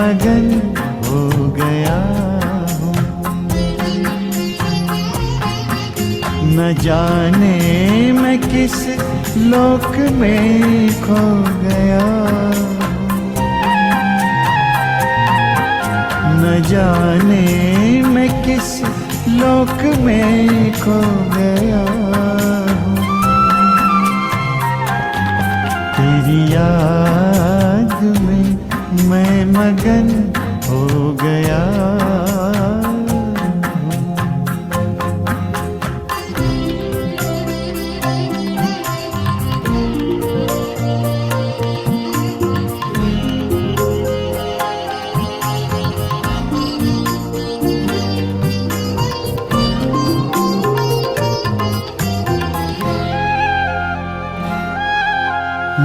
मगन हो गया हूँ। न जाने मैं किस लोक में खो गया हूँ। न जाने मैं किस लोक में खो गया हूँ। तेरी याद में मैं मगन हो गया हूँ।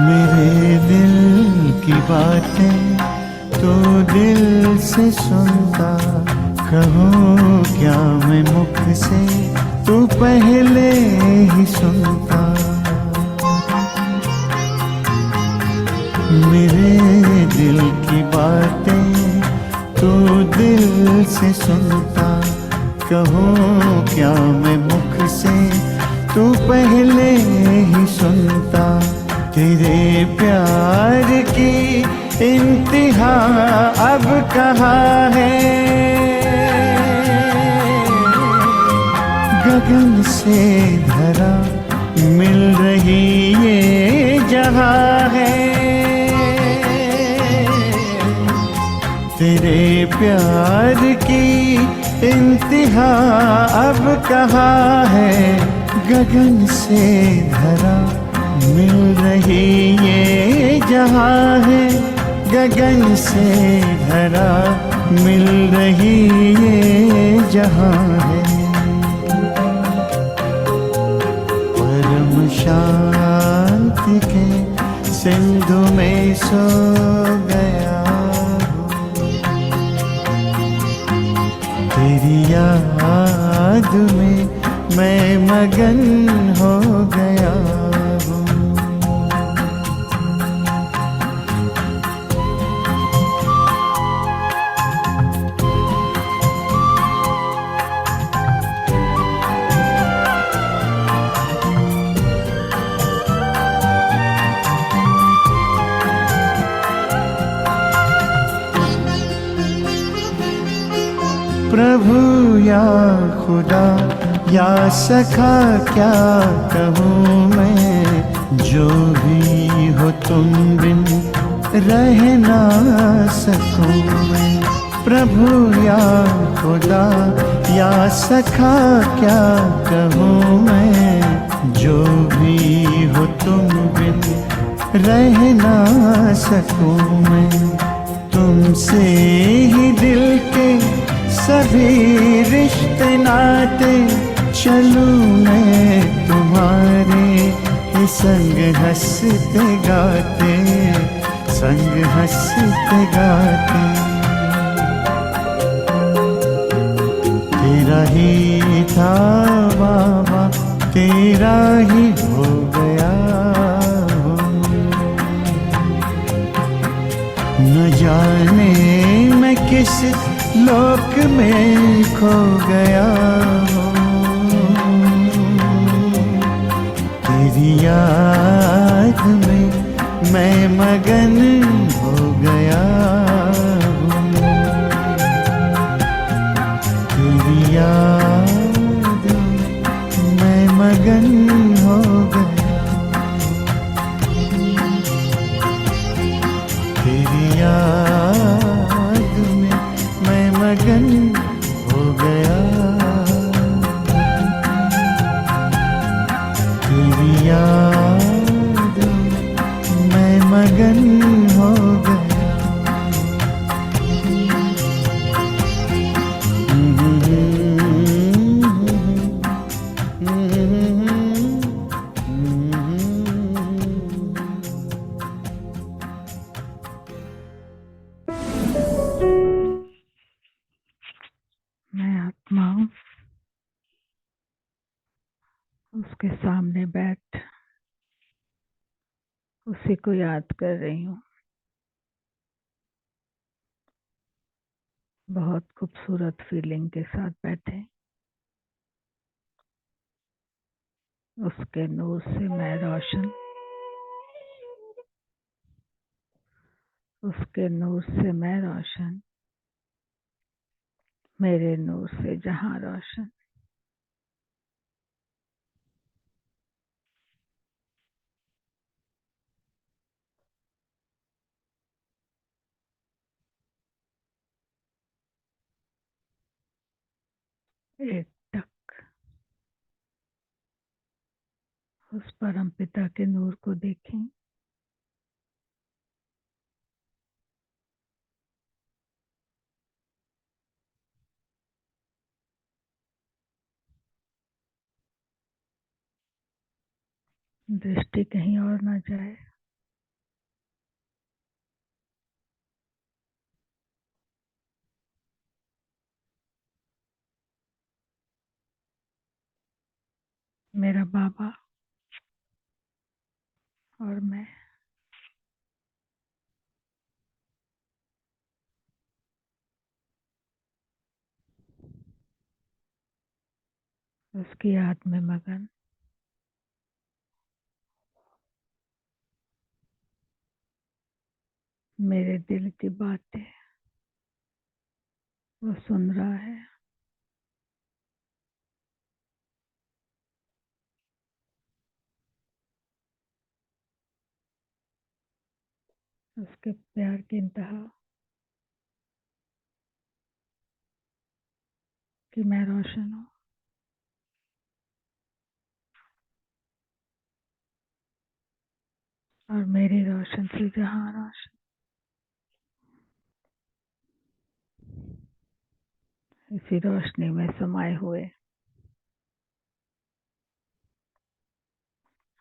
मेरे दिल की बातें तो दिल से सुनता, कहूँ क्या मैं मुख से तू पहले ही सुनता। मेरे दिल की बातें तो दिल से सुनता, कहूँ क्या मैं मुख से तू पहले ही सुनता। तेरे प्यार की इंतहा अब कहाँ है, गगन से धरा मिल रही ये जहाँ है। तेरे प्यार की इंतहा अब कहाँ है, गगन से धरा मिल रही ये जहाँ है। गगन से धरा मिल रही ये जहाँ है। परम शांति के सिंधु में सो गया हूँ। तेरी याद में मैं मगन हो गया हूँ। प्रभु या खुदा या सखा क्या कहूँ मैं, जो भी हो तुम बिन रह ना सकूँ मैं। प्रभु या खुदा या सखा क्या कहूँ मैं, जो भी हो तुम बिन रह ना सकूँ मैं। तुमसे ही दिल के सभी रिश्ते नाते, चलूं मैं तुम्हारे ही संग हंसते गाते, संग हंसते गाते। तेरा ही था बाबा, तेरा ही हो गया हूँ। न जाने मैं किस लोक में खो गया हूँ। तेरी याद में मैं मगन हो गया हूँ। तेरी याद में मैं मगन हो गया। तेरी याद में मैं मगन हो गया। तेरी याद में मैं मगन हो गया। मैं आत्मा उसके सामने बैठ उसी को याद कर रही हूँ। बहुत खूबसूरत फीलिंग के साथ बैठे। उसके नूर से मैं रोशन, उसके नूर से मैं रोशन, मेरे नूर से जहां रोशन। एक टक उस परम पिता के नूर को देखें। दृष्टि कहीं और ना जाए। मेरा बाबा और मैं, उसकी याद में मगन। मेरे दिल की बातें वो सुन रहा है। उसके प्यार की इंतहा कि मैं रोशन हूँ और मेरी रोशन से जहां रोशन। इसी रोशनी में समाये हुए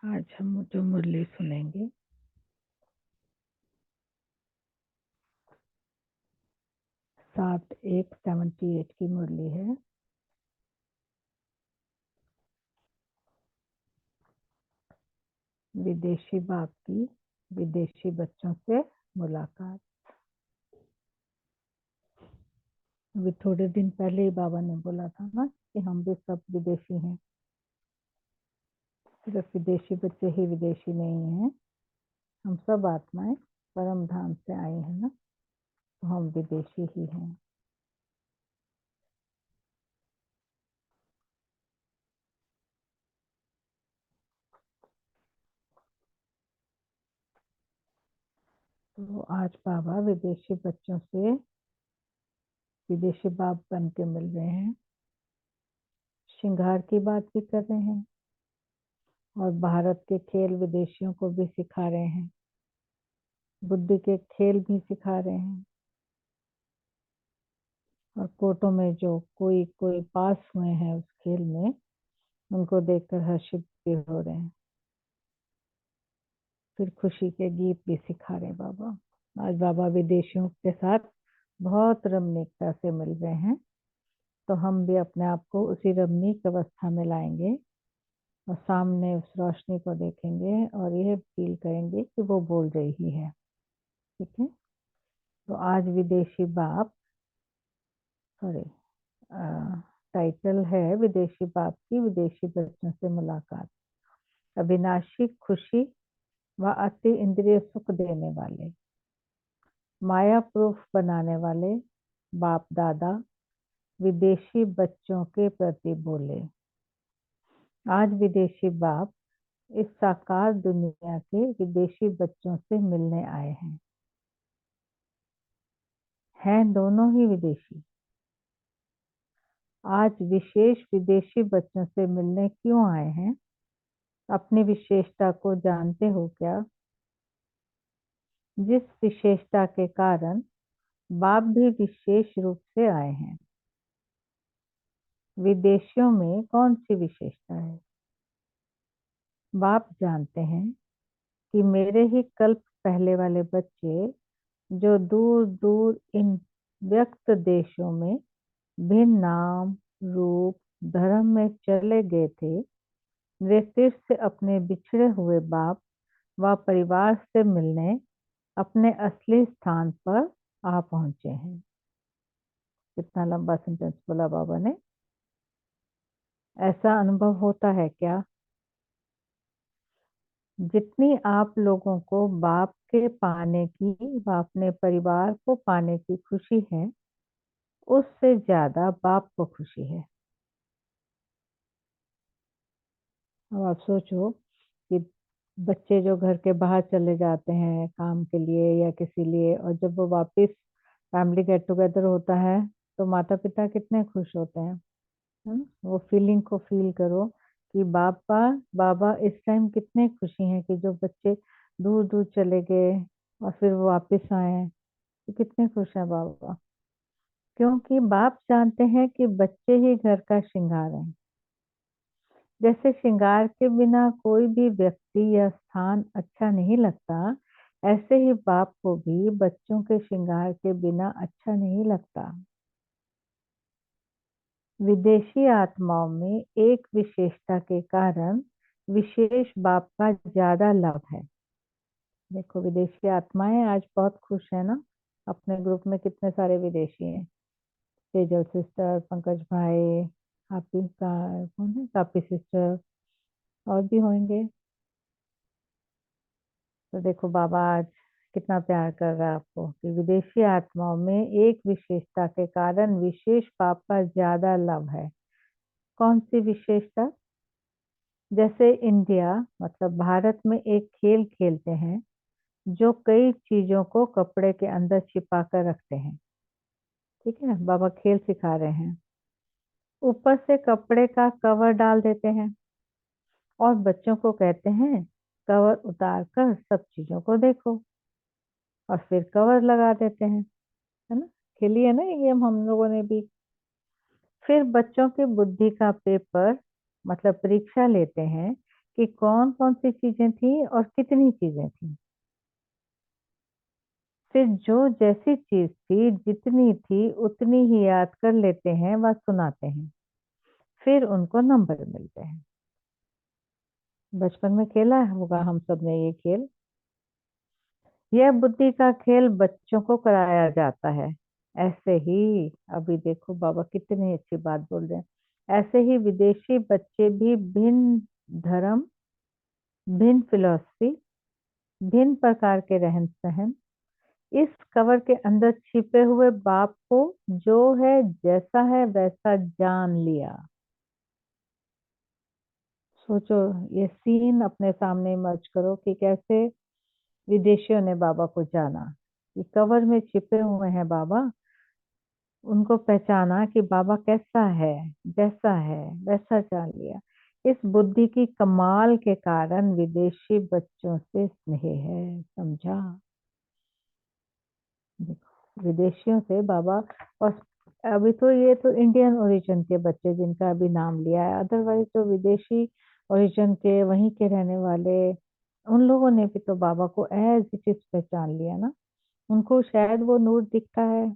आज हम जो मुरली सुनेंगे, 7/1/78 की मुरली है। विदेशी बाप की विदेशी बच्चों से मुलाकात। अभी थोड़े दिन पहले ही बाबा ने बोला था ना कि हम भी सब विदेशी हैं। सिर्फ विदेशी बच्चे ही विदेशी नहीं हैं, हम सब आत्माएं परम धाम से आई हैं ना, तो हम विदेशी ही हैं। तो आज बाबा विदेशी बच्चों से विदेशी बाप बन के मिल रहे हैं, श्रृंगार की बात भी कर रहे हैं और भारत के खेल विदेशियों को भी सिखा रहे हैं, बुद्धि के खेल भी सिखा रहे हैं। और कोर्टों में जो कोई कोई पास हुए हैं उस खेल में, उनको देखकर हर्षित भी हो रहे हैं। फिर खुशी के गीत भी सिखा रहे हैं बाबा। आज बाबा विदेशियों के साथ बहुत रमणीकता से मिल रहे हैं, तो हम भी अपने आप को उसी रमणीक अवस्था में लाएंगे और सामने उस रोशनी को देखेंगे और यह फील करेंगे कि वो बोल रही ही है। ठीक है, तो आज विदेशी बाप, सॉरी, टाइटल है विदेशी बाप की विदेशी बच्चों से मुलाकात। अविनाशी खुशी व अति इंद्रिय सुख देने वाले, माया प्रूफ बनाने वाले बाप दादा विदेशी बच्चों के प्रति बोले। आज विदेशी बाप इस साकार दुनिया के विदेशी बच्चों से मिलने आए हैं दोनों ही विदेशी। आज विशेष विदेशी बच्चों से मिलने क्यों आए हैं? अपनी विशेषता को जानते हो क्या? जिस विशेषता के कारण बाप भी विशेष रूप से आए हैं। विदेशियों में कौन सी विशेषता है? बाप जानते हैं कि मेरे ही कल्प पहले वाले बच्चे जो दूर दूर इन व्यक्त देशों में भिन्न नाम रूप धर्म में चले गए थे, वे फिर से अपने बिछड़े हुए बाप व परिवार से मिलने अपने असली स्थान पर आ पहुंचे हैं। कितना लंबा सेंटेंस बोला बाबा ने। ऐसा अनुभव होता है क्या, जितनी आप लोगों को बाप के पाने की व अपने परिवार को पाने की खुशी है, उससे ज्यादा बाप को खुशी है। अब आप सोचो कि बच्चे जो घर के बाहर चले जाते हैं काम के लिए या किसी लिए, और जब वो वापस फैमिली गेट टुगेदर होता है तो माता पिता कितने खुश होते हैं। वो फीलिंग को फील करो कि बाबा बाबा इस टाइम कितने खुशी हैं कि जो बच्चे दूर दूर चले गए और फिर वो वापस आए, तो कितने खुश हैं बाबा। क्योंकि बाप जानते हैं कि बच्चे ही घर का श्रृंगार हैं। जैसे श्रृंगार के बिना कोई भी व्यक्ति या स्थान अच्छा नहीं लगता, ऐसे ही बाप को भी बच्चों के श्रृंगार के बिना अच्छा नहीं लगता। विदेशी आत्माओं में एक विशेषता के कारण विशेष बाप का ज्यादा लाभ है। देखो विदेशी आत्माएं आज बहुत खुश है ना। अपने ग्रुप में कितने सारे विदेशी हैं। तेजल सिस्टर, पंकज भाई, हापी का कौन है, कापी सिस्टर, और भी होंगे। तो देखो बाबा आज कितना प्यार कर रहा है आपको कि विदेशी आत्माओं में एक विशेषता के कारण विशेष पाप का ज्यादा लाभ है। कौन सी विशेषता? जैसे इंडिया मतलब भारत में एक खेल खेलते हैं जो कई चीजों को कपड़े के अंदर छिपा कर रखते हैं। ठीक है, बाबा खेल सिखा रहे हैं। ऊपर से कपड़े का कवर डाल देते हैं और बच्चों को कहते हैं कवर उतार कर सब चीजों को देखो, और फिर कवर लगा देते हैं। है ना, खेली है ना ये गेम हम लोगों ने भी। फिर बच्चों की बुद्धि का पेपर मतलब परीक्षा लेते हैं कि कौन कौन सी चीजें थी और कितनी चीजें थी। फिर जो जैसी चीज थी जितनी थी उतनी ही याद कर लेते हैं व सुनाते हैं। फिर उनको नंबर मिलते हैं। बचपन में खेला होगा हम सब ने ये खेल। यह बुद्धि का खेल बच्चों को कराया जाता है। ऐसे ही अभी देखो बाबा कितनी अच्छी बात बोल रहे हैं। ऐसे ही विदेशी बच्चे भी भिन्न धर्म, भिन्न फिलॉसफी, भिन्न प्रकार के रहन सहन, इस कवर के अंदर छिपे हुए बाप को जो है जैसा है वैसा जान लिया। सोचो, ये सीन अपने सामने मर्ज करो कि कैसे विदेशियों ने बाबा को जाना। कि कवर में छिपे हुए हैं बाबा, उनको पहचाना कि बाबा कैसा है, जैसा है वैसा जान लिया। इस बुद्धि की कमाल के कारण विदेशी बच्चों से स्नेह है, समझा। देखो विदेशियों से बाबा, और अभी तो ये तो इंडियन ओरिजिन के बच्चे जिनका अभी नाम लिया है, अदरवाइज तो विदेशी ओरिजिन के वहीं के रहने वाले, उन लोगों ने भी तो बाबा को एज इट इज पहचान लिया ना। उनको शायद वो नूर दिखता है,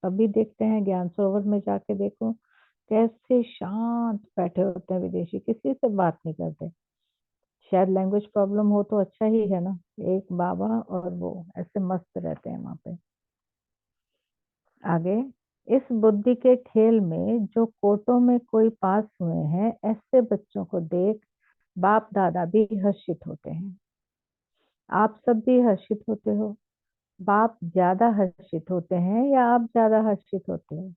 तभी देखते हैं। ज्ञान सरोवर में जाके देखो कैसे शांत बैठे होते हैं विदेशी, किसी से बात नहीं करते। शायद लैंग्वेज प्रॉब्लम हो तो अच्छा ही है ना, एक बाबा और वो ऐसे मस्त रहते हैं वहां पे। आगे, इस बुद्धि के खेल में जो कोटों में कोई पास हुए हैं, ऐसे बच्चों को देख बाप दादा भी हर्षित होते हैं। आप सब भी हर्षित होते हो। बाप ज्यादा हर्षित होते हैं या आप ज्यादा हर्षित होते हो?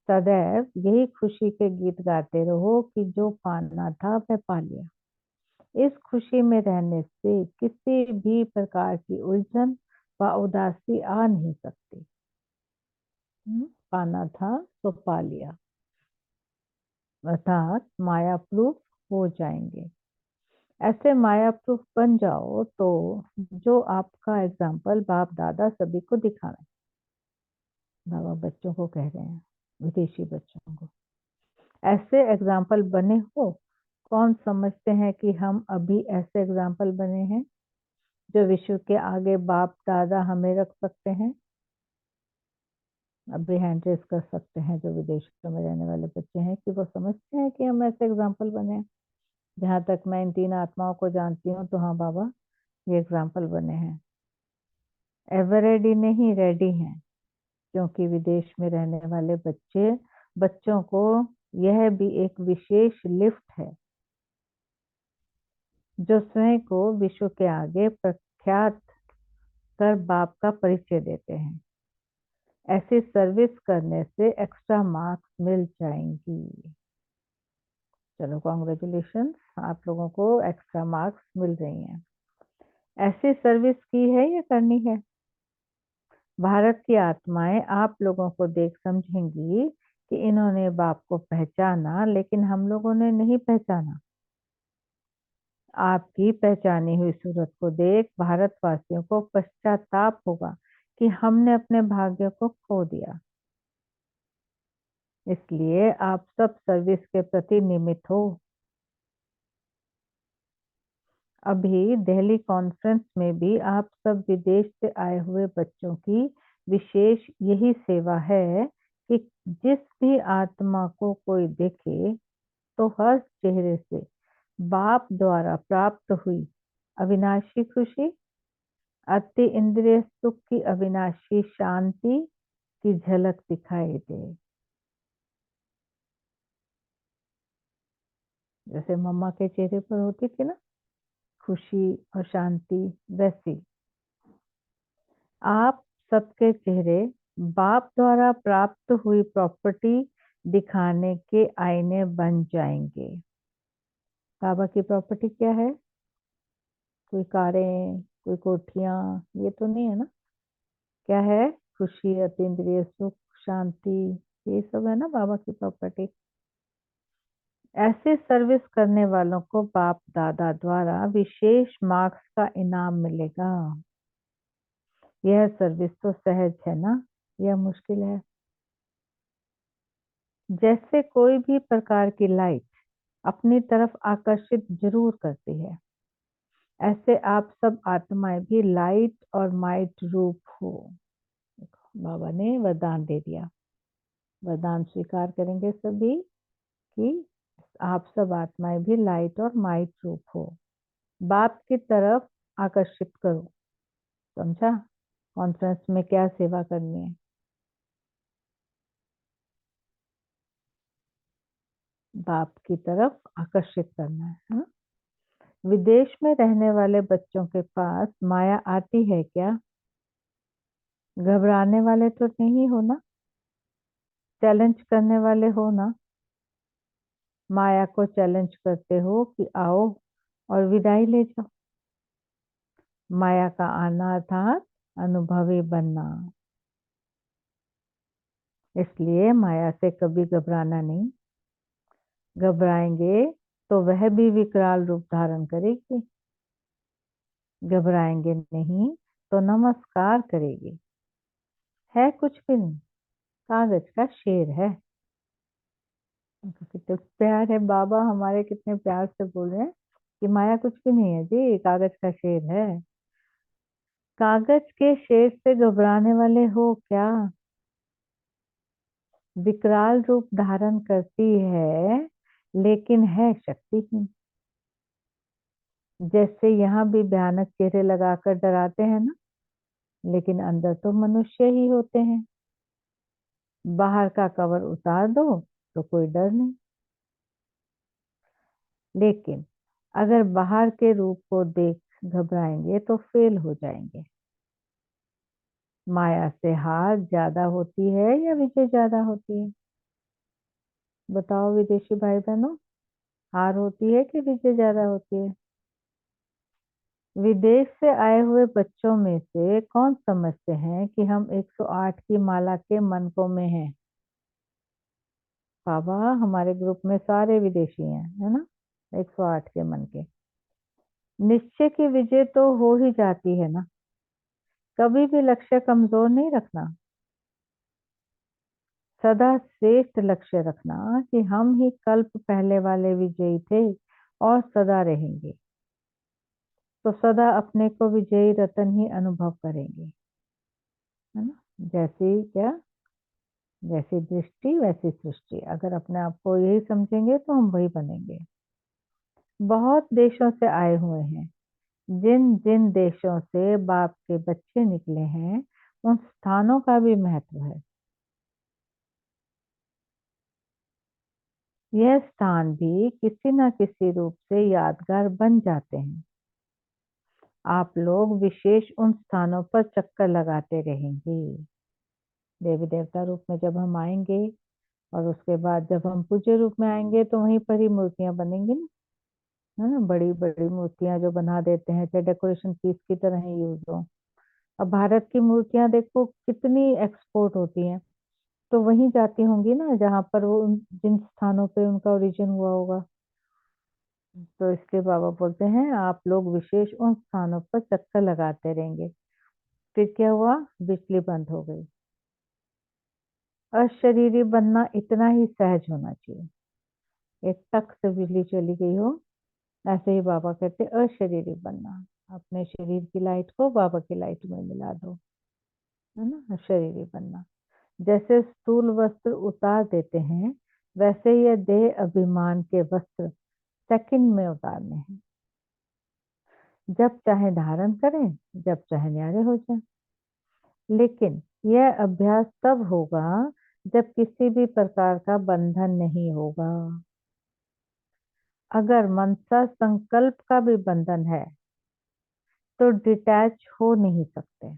सदैव यही खुशी के गीत गाते रहो कि जो पाना था वह पा लिया। इस खुशी में रहने से किसी भी प्रकार की उलझन व उदासी आ नहीं सकती। पाना था तो पा लिया, अर्थात माया प्रूफ हो जाएंगे। ऐसे माया प्रूफ बन जाओ तो जो आपका एग्जाम्पल बाप दादा सभी को दिखाना। बाबा बच्चों को कह रहे हैं, विदेशी बच्चों को, ऐसे एग्जाम्पल बने हो। कौन समझते हैं कि हम अभी ऐसे एग्जाम्पल बने हैं जो विश्व के आगे बाप दादा हमें रख सकते हैं? अभी हैंड रेस कर सकते हैं जो विदेशों में रहने वाले बच्चे हैं, कि वो समझते हैं कि हम ऐसे एग्जाम्पल बने हैं। जहाँ तक मैं इन तीन आत्माओं को जानती हूँ तो हाँ बाबा, ये एग्जाम्पल बने हैं। एवर रेडी नहीं, रेडी हैं। क्योंकि विदेश में रहने वाले बच्चों को यह भी एक विशेष लिफ्ट है जो स्वयं को विश्व के आगे प्रख्यात कर बाप का परिचय देते हैं। ऐसी सर्विस करने से एक्स्ट्रा मार्क्स मिल जाएंगी। चलो कॉन्ग्रेचुलेशन, आप लोगों को एक्स्ट्रा मार्क्स मिल रही हैं। ऐसी सर्विस की है या करनी है? भारत की आत्माएं आप लोगों को देख समझेंगी कि इन्होंने बाप को पहचाना, लेकिन हम लोगों ने नहीं पहचाना। आपकी पहचानी हुई सूरत को देख भारतवासियों को पश्चाताप होगा कि हमने अपने भाग्य को खो दिया। इसलिए आप सब सर्विस के प्रति निमित्त हो। अभी दिल्ली कॉन्फ्रेंस में भी आप सब विदेश से आए हुए बच्चों की विशेष यही सेवा है कि जिस भी आत्मा को कोई देखे तो हर चेहरे से बाप द्वारा प्राप्त हुई अविनाशी खुशी, अति इंद्रिय सुख की अविनाशी शांति की झलक दिखाई दे। जैसे मम्मा के चेहरे पर होती थी ना खुशी और शांति, वैसी आप सबके चेहरे बाप द्वारा प्राप्त हुई प्रॉपर्टी दिखाने के आईने बन जाएंगे। बाबा की प्रॉपर्टी क्या है? कोई कारें, कोई कोठियां, ये तो नहीं है ना। क्या है? खुशी, अतीन्द्रिय सुख, शांति, ये सब है ना बाबा की प्रॉपर्टी। ऐसे सर्विस करने वालों को बाप दादा द्वारा विशेष मार्क्स का इनाम मिलेगा। यह सर्विस तो सहज है ना, यह मुश्किल है। जैसे कोई भी प्रकार की लाइट अपनी तरफ आकर्षित जरूर करती है, ऐसे आप सब आत्माएं भी लाइट और माइट रूप हो। बाबा ने वरदान दे दिया। वरदान स्वीकार करेंगे सभी कि आप सब आत्माएं भी लाइट और माइट रूप हो। बाप की तरफ आकर्षित करो। समझा? कॉन्फ्रेंस में क्या सेवा करनी है? बाप की तरफ आकर्षित करना है, हाँ? विदेश में रहने वाले बच्चों के पास माया आती है क्या? घबराने वाले तो नहीं हो ना? चैलेंज करने वाले हो ना? माया को चैलेंज करते हो कि आओ और विदाई ले जाओ। माया का आना अर्थात अनुभवी बनना। इसलिए माया से कभी घबराना नहीं। घबराएंगे तो वह भी विकराल रूप धारण करेगी। घबराएंगे नहीं तो नमस्कार करेगी। है कुछ भी नहीं, कागज का शेर है। कितने प्यार है बाबा हमारे, कितने प्यार से बोल रहे हैं कि माया कुछ भी नहीं है जी, कागज का शेर है। कागज के शेर से घबराने वाले हो क्या? विकराल रूप धारण करती है लेकिन है शक्तिहीन। जैसे यहाँ भी भयानक चेहरे लगाकर डराते हैं ना, लेकिन अंदर तो मनुष्य ही होते हैं। बाहर का कवर उतार दो तो कोई डर नहीं, लेकिन अगर बाहर के रूप को देख घबराएंगे तो फेल हो जाएंगे। माया से हार ज्यादा होती है या विजय ज्यादा होती है? बताओ विदेशी भाई बहनों, हार होती है कि विजय ज्यादा होती है? विदेश से आए हुए बच्चों में से कौन समझते हैं कि हम 108 की माला के मनकों में हैं? बाबा हमारे ग्रुप में सारे विदेशी हैं, है ना? 108 के मन के। निश्चय की विजय तो हो ही जाती है ना। कभी भी लक्ष्य कमजोर नहीं रखना। सदा श्रेष्ठ लक्ष्य रखना कि हम ही कल्प पहले वाले विजयी थे और सदा रहेंगे। तो सदा अपने को विजयी रतन ही अनुभव करेंगे, है ना? जैसी क्या, जैसी दृष्टि वैसी सृष्टि। अगर अपने आप को यही समझेंगे तो हम वही बनेंगे। बहुत देशों से आए हुए हैं। जिन जिन देशों से बाप के बच्चे निकले हैं उन स्थानों का भी महत्व है। यह स्थान भी किसी न किसी रूप से यादगार बन जाते हैं। आप लोग विशेष उन स्थानों पर चक्कर लगाते रहेंगे। देवी देवता रूप में जब हम आएंगे और उसके बाद जब हम पूज्य रूप में आएंगे तो वहीं पर ही मूर्तियां बनेंगी ना, है ना, बड़ी बड़ी मूर्तियां जो बना देते हैं चाहे डेकोरेशन पीस की तरह ही यूज हो। अब भारत की मूर्तियां देखो कितनी एक्सपोर्ट होती हैं, तो वहीं जाती होंगी ना जहाँ पर वो जिन स्थानों पे उनका ओरिजिन हुआ होगा। तो इसलिए बाबा बोलते हैं आप लोग विशेष उन स्थानों पर चक्कर लगाते रहेंगे। फिर क्या हुआ, बिजली बंद हो गई। अशरीरी बनना इतना ही सहज होना चाहिए। एक टक से बिजली चली गई हो, ऐसे ही बाबा कहते अशरीरी बनना। अपने शरीर की लाइट को बाबा की लाइट में मिला दो, है ना, अशरीरी बनना। जैसे स्थूल वस्त्र उतार देते हैं, वैसे ये देह अभिमान के वस्त्र सेकंड में उतारने हैं। जब चाहे धारण करें, जब चाहे न्यारे हो जाए। लेकिन यह अभ्यास तब होगा जब किसी भी प्रकार का बंधन नहीं होगा। अगर मनसा संकल्प का भी बंधन है तो डिटैच हो नहीं सकते।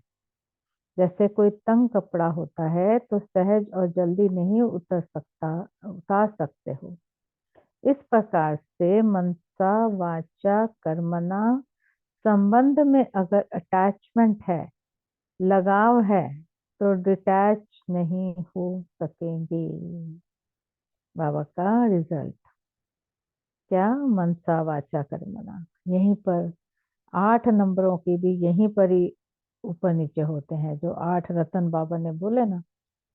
जैसे कोई तंग कपड़ा होता है तो सहज और जल्दी नहीं उतार सकते हो। इस प्रकार से मनसा वाचा कर्मणा संबंध में अगर अटैचमेंट है, लगाव है, तो डिटैच नहीं हो सकेंगे। बाबा का रिजल्ट क्या, मनसा वाचा कर्मणा, यहीं पर 8 नंबरों की भी यहीं पर ही ऊपर नीचे होते हैं। जो 8 रतन बाबा ने बोले ना,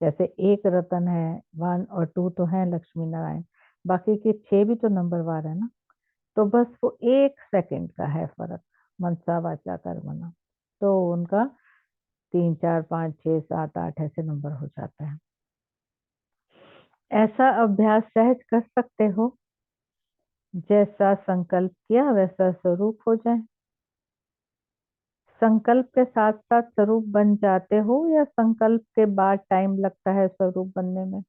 जैसे एक रतन है 1 और 2 तो है लक्ष्मी नारायण, बाकी के 6 भी तो नंबरवार है ना। तो बस वो 1 सेकंड का है फर्क, मनसा वाचा कर्मणा। तो उनका 3 4 5 6 7 8 ऐसे नंबर हो जाता है। ऐसा अभ्यास सहज कर सकते हो। जैसा संकल्प किया वैसा स्वरूप हो जाए। संकल्प के साथ साथ स्वरूप बन जाते हो या संकल्प के बाद टाइम लगता है स्वरूप बनने में?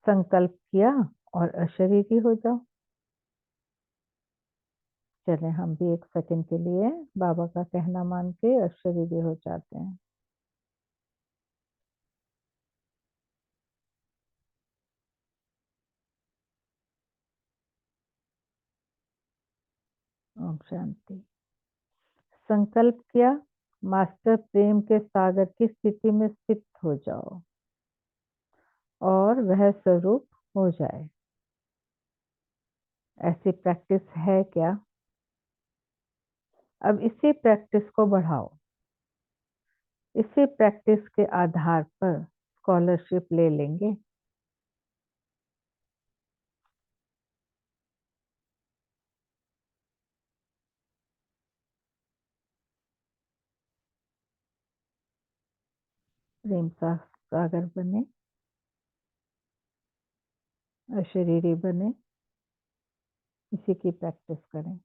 संकल्प किया और अशरीरी हो जाओ। चले हम भी 1 सेकंड के लिए बाबा का कहना मान के अशरीरी हो जाते हैं। ओम शांति। संकल्प किया, मास्टर प्रेम के सागर की स्थिति में स्थित हो जाओ और वह स्वरूप हो जाए। ऐसी प्रैक्टिस है क्या? अब इसी प्रैक्टिस को बढ़ाओ। इसी प्रैक्टिस के आधार पर स्कॉलरशिप ले लेंगे। प्रेम का सागर बने, अशरीरी बने, इसी की प्रैक्टिस करें।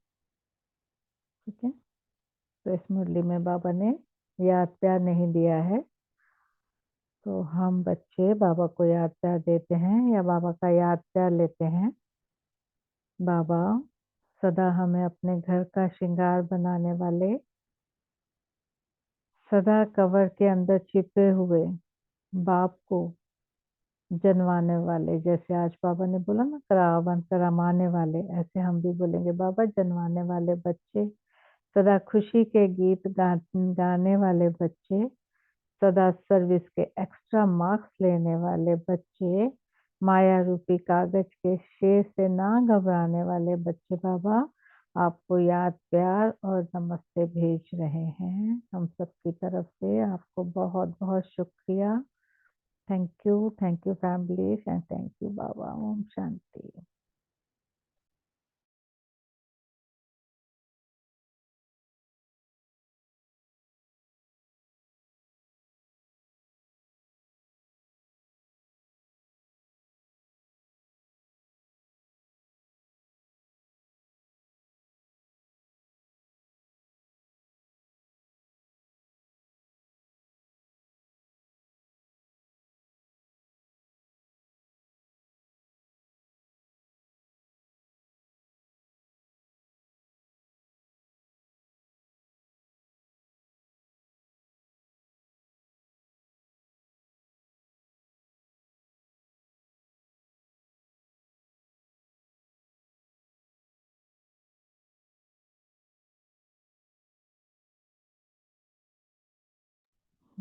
ठीक है, तो इस मुरली में बाबा ने याद प्यार नहीं दिया है, तो हम बच्चे बाबा को याद प्यार देते हैं या बाबा का याद प्यार लेते हैं। बाबा सदा हमें अपने घर का श्रृंगार बनाने वाले, सदा कवर के अंदर छिपे हुए बाप को जनवाने वाले, जैसे आज बाबा ने बोला ना करावन करमाने वाले, ऐसे हम भी बोलेंगे बाबा जनवाने वाले बच्चे, सदा खुशी के गीत गाने वाले बच्चे, सदा सर्विस के एक्स्ट्रा मार्क्स लेने वाले बच्चे, माया रूपी कागज के शेर से ना घबराने वाले बच्चे। बाबा आपको याद प्यार और नमस्ते भेज रहे हैं हम सबकी तरफ से। आपको बहुत बहुत शुक्रिया। Thank you family and thank you बाबा। ओम शांति।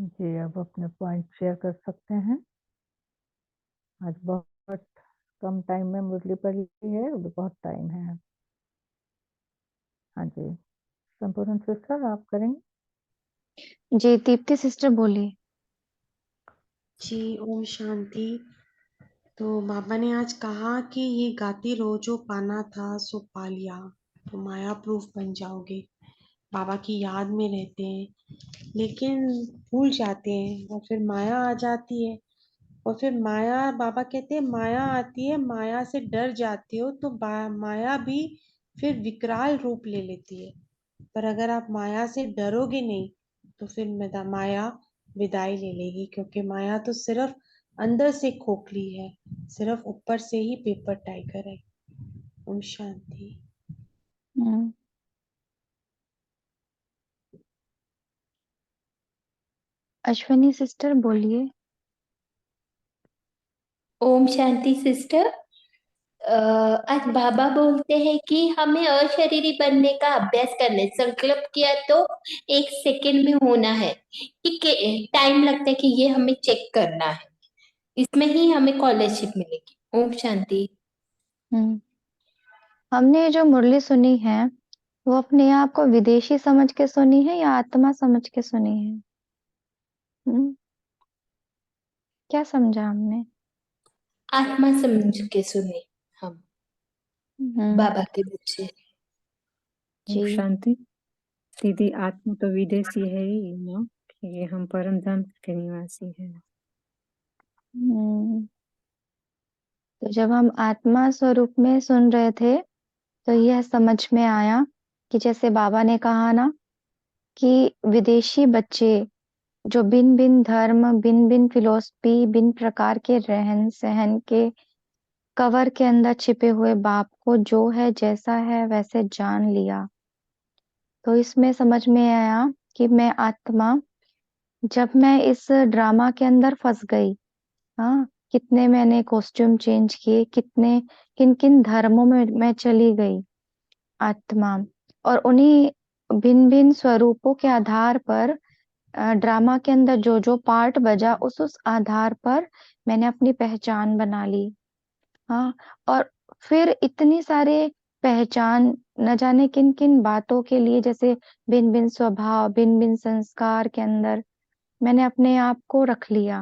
जी, अब अपने पॉइंट शेयर कर सकते हैं। आज बहुत कम टाइम में मुरली पड़ी है, अभी बहुत टाइम है। हाँ जी, संपूर्ण सिस्टर आप करेंगे। जी, दीप्ति सिस्टर बोलिए। जी, ओम शांति। तो बाबा ने आज कहा कि ये गाती रहो, जो पाना था सो पा लिया, तो माया प्रूफ बन जाओगे। बाबा की याद में रहते हैं लेकिन भूल जाते हैं और फिर माया आ जाती है। और फिर माया, बाबा कहते हैं माया आती है, माया से डर जाते हो तो माया भी फिर विकराल रूप ले लेती है। पर अगर आप माया से डरोगे नहीं तो फिर माया विदाई ले लेगी, क्योंकि माया तो सिर्फ अंदर से खोखली है, सिर्फ ऊपर से ही पेपर टाइगर है। ओम शांति। हम्म, अश्विनी सिस्टर बोलिए। ओम शांति सिस्टर। आज बाबा बोलते हैं कि हमें अशरीरी बनने का अभ्यास करना है। संकल्प किया तो 1 सेकेंड में होना है, कि टाइम लगता है कि ये हमें चेक करना है, इसमें ही हमें स्कॉलरशिप मिलेगी। ओम शांति। हम्म, हमने जो मुरली सुनी है वो अपने आप को विदेशी समझ के सुनी है या आत्मा समझ के सुनी है? क्या समझा हमने? आत्मा समझ के सुने हम, हम्म, बाबा के बच्चे। जी। ओम शांति। दीदी, आत्मा तो विदेशी है ही ना, कि हम परम धाम के निवासी हैं। हम्म, तो जब हम आत्मा स्वरूप में सुन रहे थे तो यह समझ में आया कि जैसे बाबा ने कहा ना कि विदेशी बच्चे जो बिन बिन धर्म, बिन बिन फिलोसफी, बिन प्रकार के रहन सहन के कवर के अंदर छिपे हुए बाप को जो है जैसा है वैसे जान लिया। तो इसमें समझ में आया कि मैं आत्मा, जब मैं इस ड्रामा के अंदर फंस गई, हाँ, कितने मैंने कॉस्ट्यूम चेंज किए, कितने किन किन धर्मों में मैं चली गई आत्मा, और उन्हीं भिन्न भिन्न स्वरूपों के आधार पर ड्रामा के अंदर जो जो पार्ट बजा उस आधार पर मैंने अपनी पहचान बना ली। हाँ, और फिर इतनी सारे पहचान, न जाने किन किन बातों के लिए, जैसे भिन्न भिन्न स्वभाव, भिन्न भिन्न संस्कार के अंदर मैंने अपने आप को रख लिया।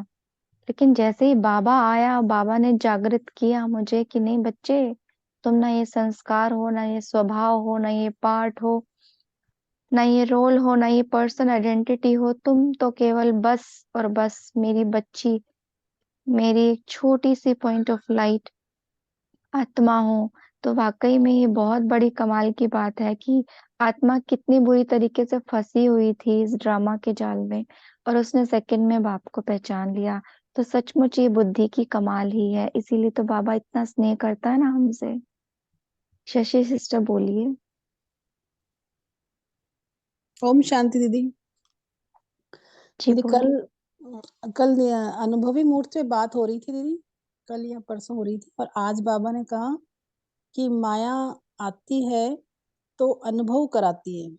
लेकिन जैसे ही बाबा आया, बाबा ने जागृत किया मुझे कि नहीं बच्चे, तुम ना ये संस्कार हो, ना ये स्वभाव हो, ना ये पार्ट हो, ना ये रोल हो, ना ये पर्सन आइडेंटिटी हो, तुम तो केवल बस और बस मेरी बच्ची, मेरी एक छोटी सी पॉइंट ऑफ लाइट आत्मा हो। तो वाकई में ये बहुत बड़ी कमाल की बात है कि आत्मा कितनी बुरी तरीके से फंसी हुई थी इस ड्रामा के जाल में, और उसने सेकंड में बाप को पहचान लिया। तो सचमुच ये बुद्धि की कमाल ही है, इसीलिए तो बाबा इतना स्नेह करता है ना हमसे। शशि सिस्टर बोलिए। ओम शांति दीदी। जी दीदी बोलिए। कल अनुभवी मूर्त पे बात हो रही थी दीदी, कल या परसों हो रही थी, और आज बाबा ने कहा कि माया आती है तो अनुभव कराती है,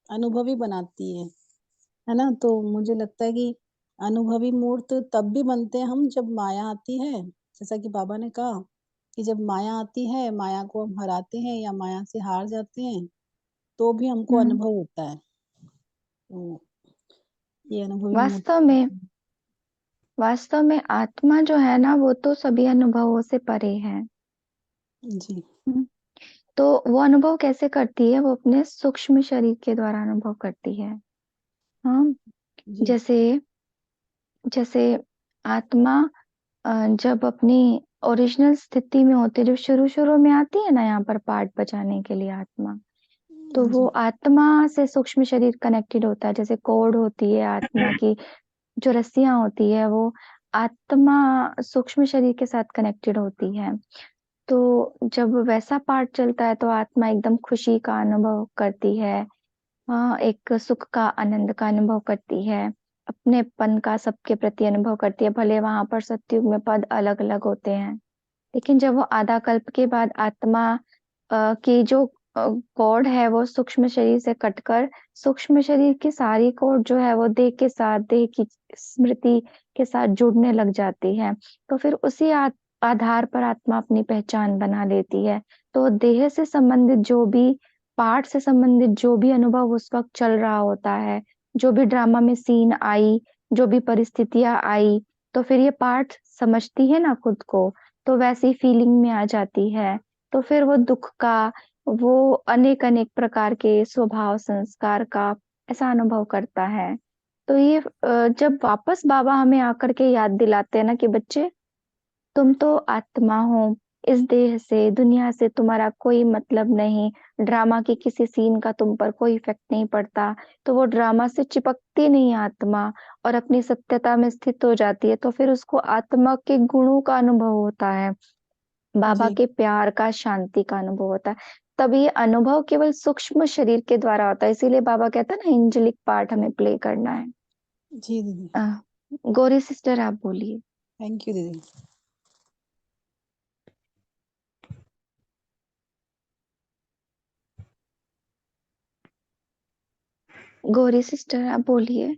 अनुभवी बनाती है ना। तो मुझे लगता है कि अनुभवी मूर्त तब भी बनते हैं हम जब माया आती है, जैसा कि बाबा ने कहा कि जब माया आती है, माया को हम हराते हैं या माया से हार जाते हैं, तो भी हमको अनुभव होता है। तो ये अनुभवी मूर्त। वास्तव में आत्मा जो है ना वो तो सभी अनुभवों से परे है। जी तो वो अनुभव कैसे करती है? वो अपने सूक्ष्म शरीर के द्वारा अनुभव करती है। हाँ, जी जैसे जैसे आत्मा जब अपनी ओरिजिनल स्थिति में होती है, जब शुरू शुरू में आती है ना यहाँ पर पार्ट बजाने के लिए आत्मा, तो वो जी आत्मा से सूक्ष्म शरीर कनेक्टेड होता है। जैसे कोड होती है आत्मा की, जो रस्सियां होती है वो आत्मा सूक्ष्म शरीर के साथ कनेक्टेड होती है। तो जब वैसा पार्ट चलता है तो आत्मा एकदम खुशी का अनुभव करती है, हाँ, एक सुख का, आनंद का अनुभव करती है, अपनेपन का सबके प्रति अनुभव करती है। भले वहां पर सत्युग में पद अलग अलग होते हैं, लेकिन जब वो आधा कल्प के बाद आत्मा की जो कॉर्ड है वो सूक्ष्म शरीर से कटकर सूक्ष्म शरीर की सारी कॉर्ड जो है वो देह के साथ, देह की स्मृति के साथ जुड़ने लग जाती है। तो फिर उसी आधार पर आत्मा अपनी पहचान बना लेती है। तो देह से संबंधित जो भी पार्ट से संबंधित जो भी अनुभव उस वक्त चल रहा होता है, जो भी ड्रामा में सीन आई, जो भी परिस्थितियां आई, तो फिर ये पार्ट समझती है ना खुद को, तो वैसी फीलिंग में आ जाती है। तो फिर वो दुख का, वो अनेक अनेक प्रकार के स्वभाव संस्कार का ऐसा अनुभव करता है। तो ये जब वापस बाबा हमें आकर के याद दिलाते हैं ना कि बच्चे तुम तो आत्मा हो, इस देह से, दुनिया से तुम्हारा कोई मतलब नहीं, ड्रामा की किसी सीन का तुम पर कोई इफेक्ट नहीं पड़ता, तो वो ड्रामा से चिपकती नहीं आत्मा और अपनी सत्यता में स्थित हो जाती है। तो फिर उसको आत्मा के गुणों का अनुभव होता है, बाबा जी के प्यार का, शांति का अनुभव होता है। तब ये अनुभव केवल सूक्ष्म शरीर के द्वारा होता है, इसीलिए बाबा कहता है ना एंजेलिक पार्ट हमें प्ले करना है। जी दीदी, गौरी सिस्टर आप बोलिए। थैंक यू दीदी। गौरी सिस्टर आप बोलिए।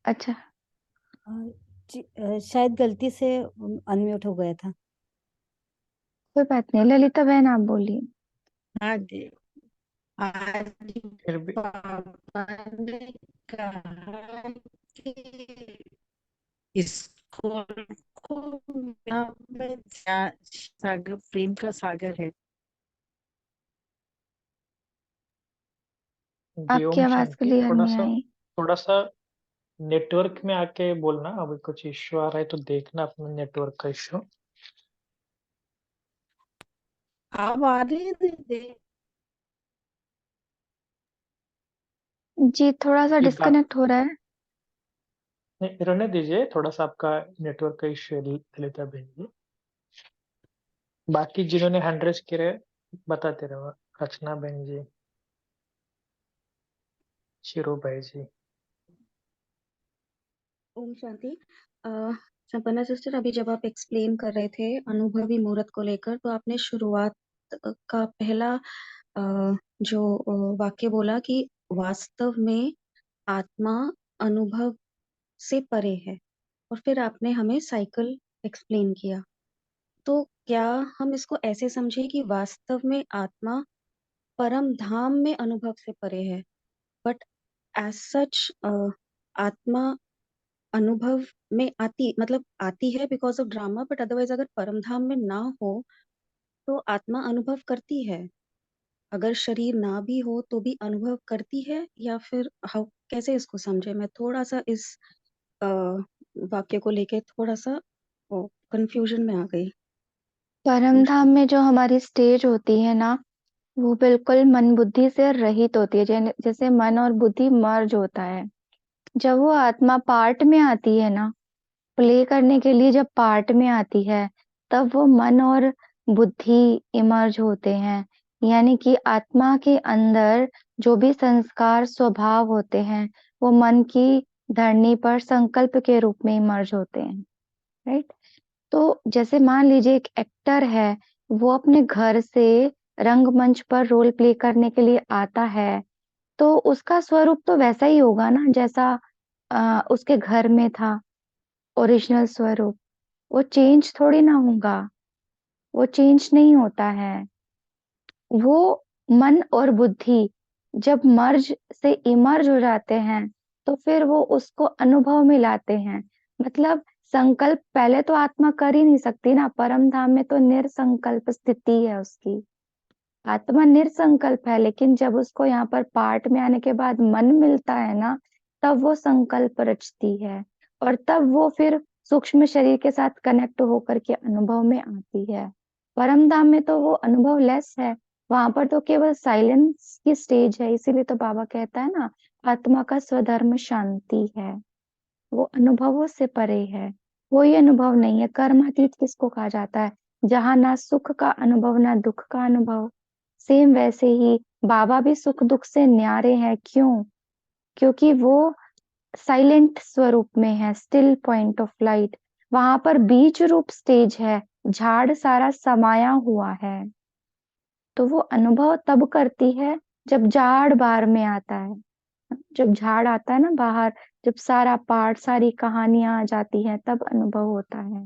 अच्छा, शायद गलती से अनम्यूट हो गया था। कोई बात नहीं, ललिता बहन आप बोलिए। हाँ जी, आज फिर भी पापा ने कहा कि स्कूल को यहाँ में सागर, प्रेम का सागर है। जी आपकी ओम आवाज शांति। क्लियर नहीं आई। थोड़ा सा नेटवर्क में आके बोलना, अभी कुछ इश्यू आ रहा है तो देखना अपना नेटवर्क का इश्यू। आप आ रही है दीदी? जी थोड़ा सा जी बात डिस्कनेक्ट हो रहा है। नहीं, रहने दीजिए, थोड़ा सा आपका नेटवर्क का इश्यू है ललिता बहन जी। बाकी जिन्होंने हैंड रेज करे बताते रहो, रचना बहन जी, शिरो भाई जी। ओम शांति। संपन्ना सिस्टर, अभी जब आप एक्सप्लेन कर रहे थे अनुभवी मुहूर्त को लेकर, तो आपने शुरुआत का पहला जो वाक्य बोला कि वास्तव में आत्मा अनुभव से परे है, और फिर आपने हमें साइकिल एक्सप्लेन किया। तो क्या हम इसको ऐसे समझे कि वास्तव में आत्मा परम धाम में अनुभव से परे है, बट एज सच आत्मा अनुभव में आती है because of drama, but otherwise अगर परम धाम में ना हो तो आत्मा अनुभव करती है, अगर शरीर ना भी हो तो भी अनुभव करती है, या फिर हाउ, कैसे इसको समझे? मैं थोड़ा सा इस अ, वाक्य को लेके थोड़ा सा कंफ्यूजन में आ गई। परम धाम में जो हमारी स्टेज होती है ना, वो बिल्कुल मन बुद्धि से रहित होती है, जैसे मन और बुद्धि मर्ज होता है। जब वो आत्मा पार्ट में आती है ना, प्ले करने के लिए जब पार्ट में आती है, तब वो मन और बुद्धि इमर्ज होते हैं। यानी कि आत्मा के अंदर जो भी संस्कार स्वभाव होते हैं, वो मन की धरनी पर संकल्प के रूप में इमर्ज होते हैं, राइट। तो जैसे मान लीजिए एक एक्टर है, वो अपने घर से रंगमंच पर रोल प्ले करने के लिए आता है, तो उसका स्वरूप तो वैसा ही होगा ना जैसा उसके घर में था, ओरिजिनल स्वरूप। वो चेंज थोड़ी ना होगा, वो चेंज नहीं होता है। वो मन और बुद्धि जब मर्ज से इमर्ज हो जाते हैं, तो फिर वो उसको अनुभव में लाते हैं। मतलब संकल्प पहले तो आत्मा कर ही नहीं सकती ना, परम धाम में तो निरसंकल्प स्थिति है उसकी। आत्मा निरसंकल्प है, लेकिन जब उसको यहाँ पर पार्ट में आने के बाद मन मिलता है ना, तब वो संकल्प रचती है, और तब वो फिर सूक्ष्म शरीर के साथ कनेक्ट होकर के अनुभव में आती है। परम धाम में तो वो अनुभव लेस है, वहां पर तो केवल साइलेंस की स्टेज है। इसीलिए तो बाबा कहता है ना, आत्मा का स्वधर्म शांति है, वो अनुभवों से परे है। कोई अनुभव नहीं है। कर्मातीत किसको कहा जाता है? जहां ना सुख का अनुभव ना दुख का अनुभव। सेम वैसे ही बाबा भी सुख दुख से न्यारे हैं। क्यों? क्योंकि वो साइलेंट स्वरूप में है, स्टिल पॉइंट ऑफ लाइट। वहां पर बीज रूप स्टेज है, झाड़ सारा समाया हुआ है। तो वो अनुभव तब करती है जब जाड़ बार में आता है, जब झाड़ आता है ना बाहर, जब सारा पाठ सारी कहानियां आ जाती हैं, तब अनुभव होता है।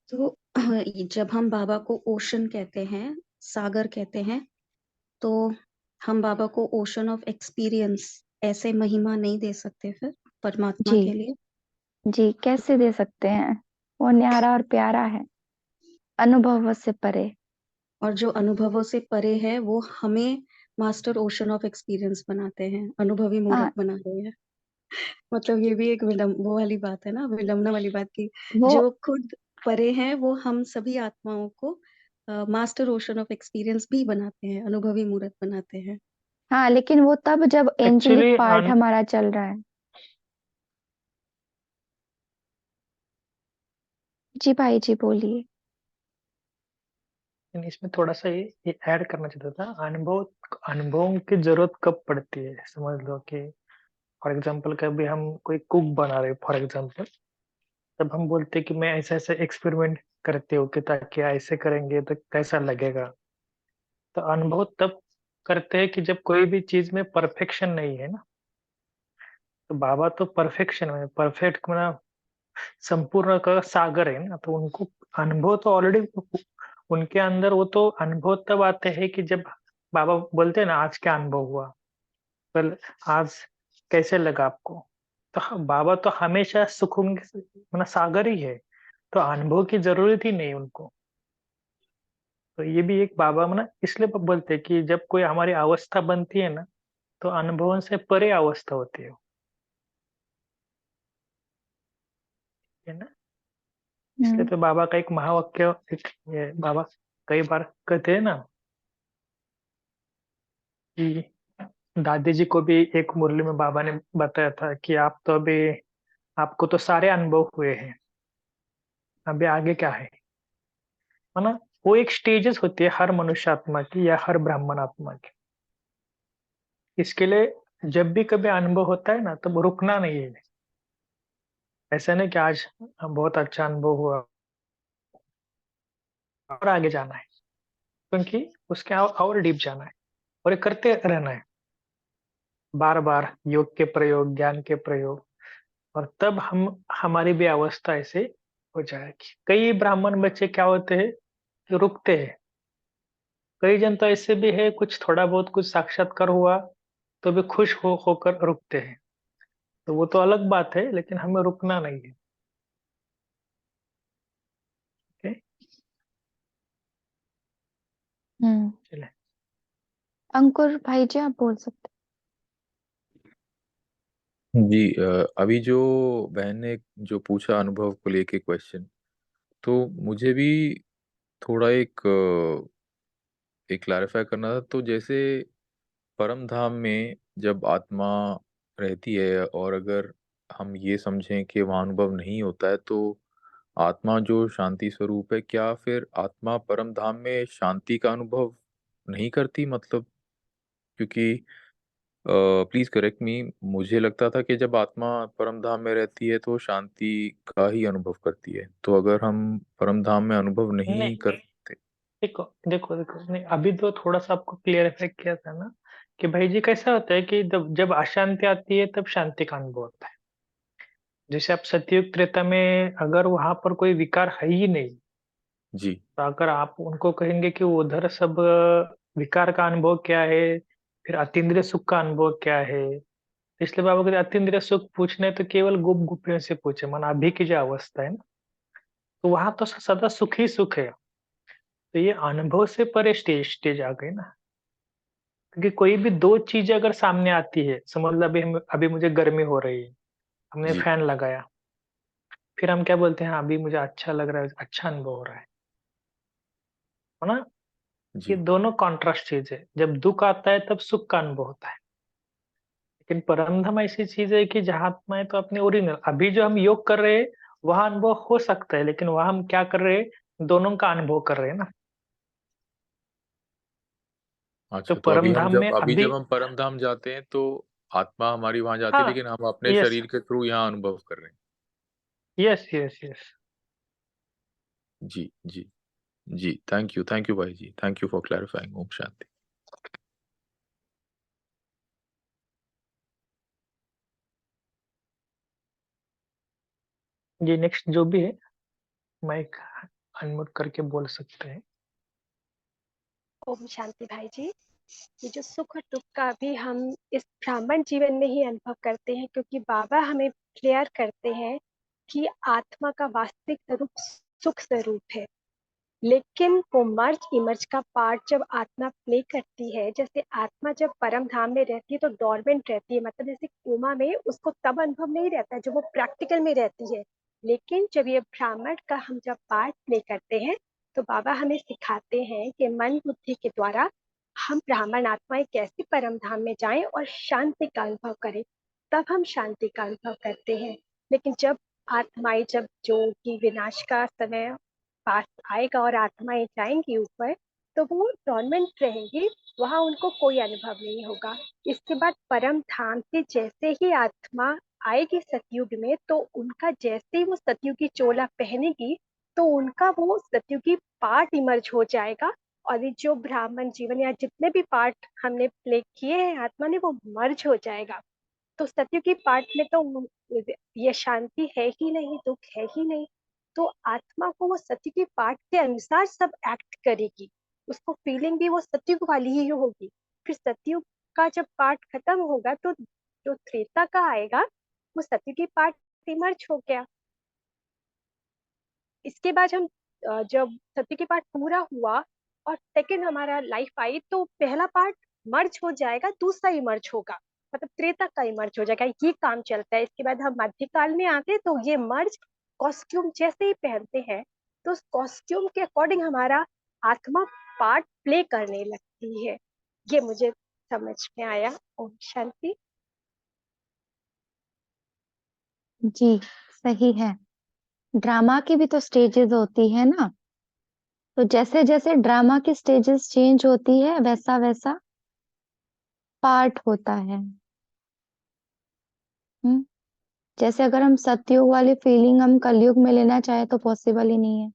तो जब हम बाबा को ओशन कहते हैं, सागर कहते हैं, तो हम बाबा को ओशन ऑफ एक्सपीरियंस ऐसे महिमा नहीं दे सकते फिर परमात्मा जी के लिए। जी, कैसे दे सकते हैं? वो न्यारा और प्यारा है, अनुभव से परे। और जो अनुभवों से परे है वो हमें मास्टर ओशन ऑफ एक्सपीरियंस बनाते हैं, अनुभवी मूर्त हाँ, बना रहे हैं। मतलब ये भी एक वो वाली बात है ना, विडम्बना वाली बात की वो जो खुद परे हैं वो हम सभी आत्माओं को मास्टर ओशन ऑफ एक्सपीरियंस भी बनाते हैं, अनुभवी मूर्त बनाते हैं। हाँ, लेकिन वो तब जब एंजेलिक एक्चुअली पार्ट हमारा चल रहा है। जी भाई जी बोलिए। इसमें थोड़ा सा ये ऐड करना चाहता था। अनुभवों की जरूरत कब पड़ती है, समझ लो कि फॉर एग्जांपल कभी हम कोई कुक बना रहे फॉर एग्जांपल, तब हम बोलते हैं कि मैं ऐसा ऐसा एक्सपेरिमेंट करते हो कि ताकि ऐसे करेंगे तो कैसा लगेगा। तो अनुभव तब करते हैं कि जब कोई भी चीज में परफेक्शन नहीं है ना। तो बाबा तो परफेक्शन में परफेक्ट मतलब संपूर्ण का सागर है ना, तो उनको अनुभव तो ऑलरेडी उनके अंदर, वो तो अनुभव तब आते हैं कि जब बाबा बोलते हैं ना आज क्या अनुभव हुआ, कल आज कैसे लगा आपको। तो बाबा तो हमेशा सुख उनके मतलब सागर ही है, तो अनुभव की जरूरत ही नहीं उनको। तो ये भी एक बाबा मतलब इसलिए बोलते हैं कि जब कोई हमारी अवस्था बनती है ना, तो अनुभवों से परे अवस्था होती है ना। इसलिए हम्म। तो बाबा का एक महावाक्य, ये बाबा कई बार कहते हैं ना कि दादी जी को भी एक मुरली में बाबा ने बताया था कि आप तो अभी, आपको तो सारे अनुभव हुए हैं, अभी आगे क्या है ना। वो एक स्टेजेस होती है हर मनुष्य आत्मा की या हर ब्राह्मण आत्मा की। इसके लिए जब भी कभी अनुभव होता है ना, तब रुकना नहीं है। ऐसा नहीं कि आज बहुत अच्छा अनुभव हुआ और आगे जाना है, क्योंकि उसके और डीप जाना है और ये करते रहना है बार बार, योग के प्रयोग, ज्ञान के प्रयोग। और तब हम हमारी भी अवस्था ऐसे हो जाएगी। कई ब्राह्मण बच्चे क्या होते हैं कि रुकते हैं। कई जन तो ऐसे भी है, कुछ थोड़ा बहुत कुछ साक्षात्कार हुआ तो भी खुश होकर रुकते हैं। तो वो तो अलग बात है, लेकिन हमें रुकना नहीं है। ओके, हम्म। चले। अंकुर भाई जी आप बोल सकते जी अभी जो बहन ने जो पूछा अनुभव को लेके क्वेश्चन, तो मुझे भी थोड़ा एक क्लैरिफाई करना था। तो जैसे परम धाम में जब आत्मा रहती है और अगर हम ये समझें कि वहाँ अनुभव नहीं होता है, तो आत्मा जो शांति स्वरूप है, क्या फिर आत्मा परम धाम में शांति का अनुभव नहीं करती? मतलब क्योंकि प्लीज करेक्ट मी, मुझे लगता था कि जब आत्मा परम धाम में रहती है तो शांति का ही अनुभव करती है। तो अगर हम परम धाम में अनुभव नहीं नहीं, करते। देखो देखो देखो, नहीं अभी तो थोड़ा सा आपको क्लियरिफाई किया था ना कि भाई जी कैसा होता है कि जब जब अशांति आती है तब शांति का अनुभव होता है। जैसे आप सतयुग त्रेता में अगर वहां पर कोई विकार है ही नहीं, जी तो अगर आप उनको कहेंगे कि उधर सब विकार का अनुभव क्या है, फिर अतीन्द्रिय सुख का अनुभव क्या है। इसलिए बाबा कहते अतीन्द्रिय सुख पूछने तो केवल गुप गुपियों से पूछे, मन अभी की जो अवस्था है ना, तो वहां तो सदा सुख ही सुख है। तो ये अनुभव से परे स्टेज स्टेज आ गई ना। क्योंकि कोई भी दो चीजें अगर सामने आती है, समझ लो अभी मुझे गर्मी हो रही है, हमने जी फैन लगाया, फिर हम क्या बोलते हैं, हाँ अभी मुझे अच्छा लग रहा है, अच्छा अनुभव हो रहा है ना। ये जी। दोनों कॉन्ट्रास्ट चीज है। जब दुख आता है तब सुख का अनुभव होता है। लेकिन परमधाम ऐसी चीज है कि जहां आत्माएं तो अपने ओरिजिनल, अभी जो हम योग कर रहे हैं वहां अनुभव हो सकता है, लेकिन वहां हम क्या कर रहे हैं, दोनों का अनुभव कर रहे हैं ना। तो अच्छा, तो परमधाम में अभी अभी, जब हम परम धाम जाते हैं तो आत्मा हमारी वहां जाती है, हाँ, लेकिन हम अपने यस शरीर के थ्रू यहाँ अनुभव कर रहे हैं। Yes yes yes. जी जी। जी, थैंक यू भाई जी, थैंक यू फॉर क्लैरिफाइंग। ओम शांति। जी नेक्स्ट जो भी है माइक अनम्यूट करके बोल सकते हैं। ओम शांति भाई जी। ये जो सुख और दुख का भी हम इस ब्राह्मण जीवन में ही अनुभव करते हैं, क्योंकि बाबा हमें क्लियर करते हैं कि आत्मा का वास्तविक स्वरूप सुख स्वरूप है। लेकिन वो मर्ज इमर्ज का पार्ट जब आत्मा प्ले करती है, जैसे आत्मा जब परम धाम में रहती है तो डोरमेंट रहती है, मतलब जैसे कोमा में, उसको तब अनुभव नहीं रहता है जब वो प्रैक्टिकल में रहती है। लेकिन जब ये ब्राह्मण का हम जब पार्ट प्ले करते हैं तो बाबा हमें सिखाते हैं कि मन बुद्धि के द्वारा हम ब्राह्मण आत्माएं कैसे परम धाम में जाएं और शांति का अनुभव करें, तब हम शांति का अनुभव करते हैं। लेकिन जब आत्माएं, जब जो कि विनाश का समय पास आएगा और आत्माएं जाएंगी ऊपर, तो वो डोरमेंट रहेंगी, वहां उनको कोई अनुभव नहीं होगा। इसके बाद परम धाम से जैसे ही आत्मा आएगी सतयुग में, तो उनका जैसे ही वो सतयुगी चोला पहनेगी तो उनका वो सतयुगी पार्ट इमर्ज हो जाएगा, और ये जो ब्राह्मण जीवन या जितने भी पार्ट हमने प्ले किए हैं आत्मा ने, वो मर्ज हो जाएगा। तो सतयुगी पार्ट में तो ये शांति है ही नहीं, दुख है ही नहीं। तो आत्मा को वो सतयुगी पार्ट के अनुसार सब एक्ट करेगी, उसको फीलिंग भी वो सतयुग वाली ही होगी। फिर सतयुग का जब पार्ट खत्म होगा तो जो त्रेता का आएगा वो सतयुगी पार्ट इमर्ज हो गया। इसके बाद हम जब सतयुगी पार्ट पूरा हुआ और सेकंड हमारा लाइफ आई, तो पहला पार्ट मर्ज हो जाएगा, दूसरा इमर्ज होगा, मतलब त्रेता का इमर्ज हो जाएगा। ये काम चलता है। इसके बाद हम मध्यकाल में आते हैं तो ये मर्ज कॉस्ट्यूम जैसे ही पहनते हैं तो उस कॉस्ट्यूम के अकॉर्डिंग हमारा आत्मा पार्ट प्ले करने लगती है। ये मुझे समझ में आया। ओम शांति। जी सही है। ड्रामा की भी तो स्टेजेस होती है ना, तो जैसे जैसे ड्रामा की स्टेजेस चेंज होती है वैसा वैसा पार्ट होता है। जैसे अगर हम सतयुग वाली फीलिंग हम कलयुग में लेना चाहे तो पॉसिबल ही नहीं है।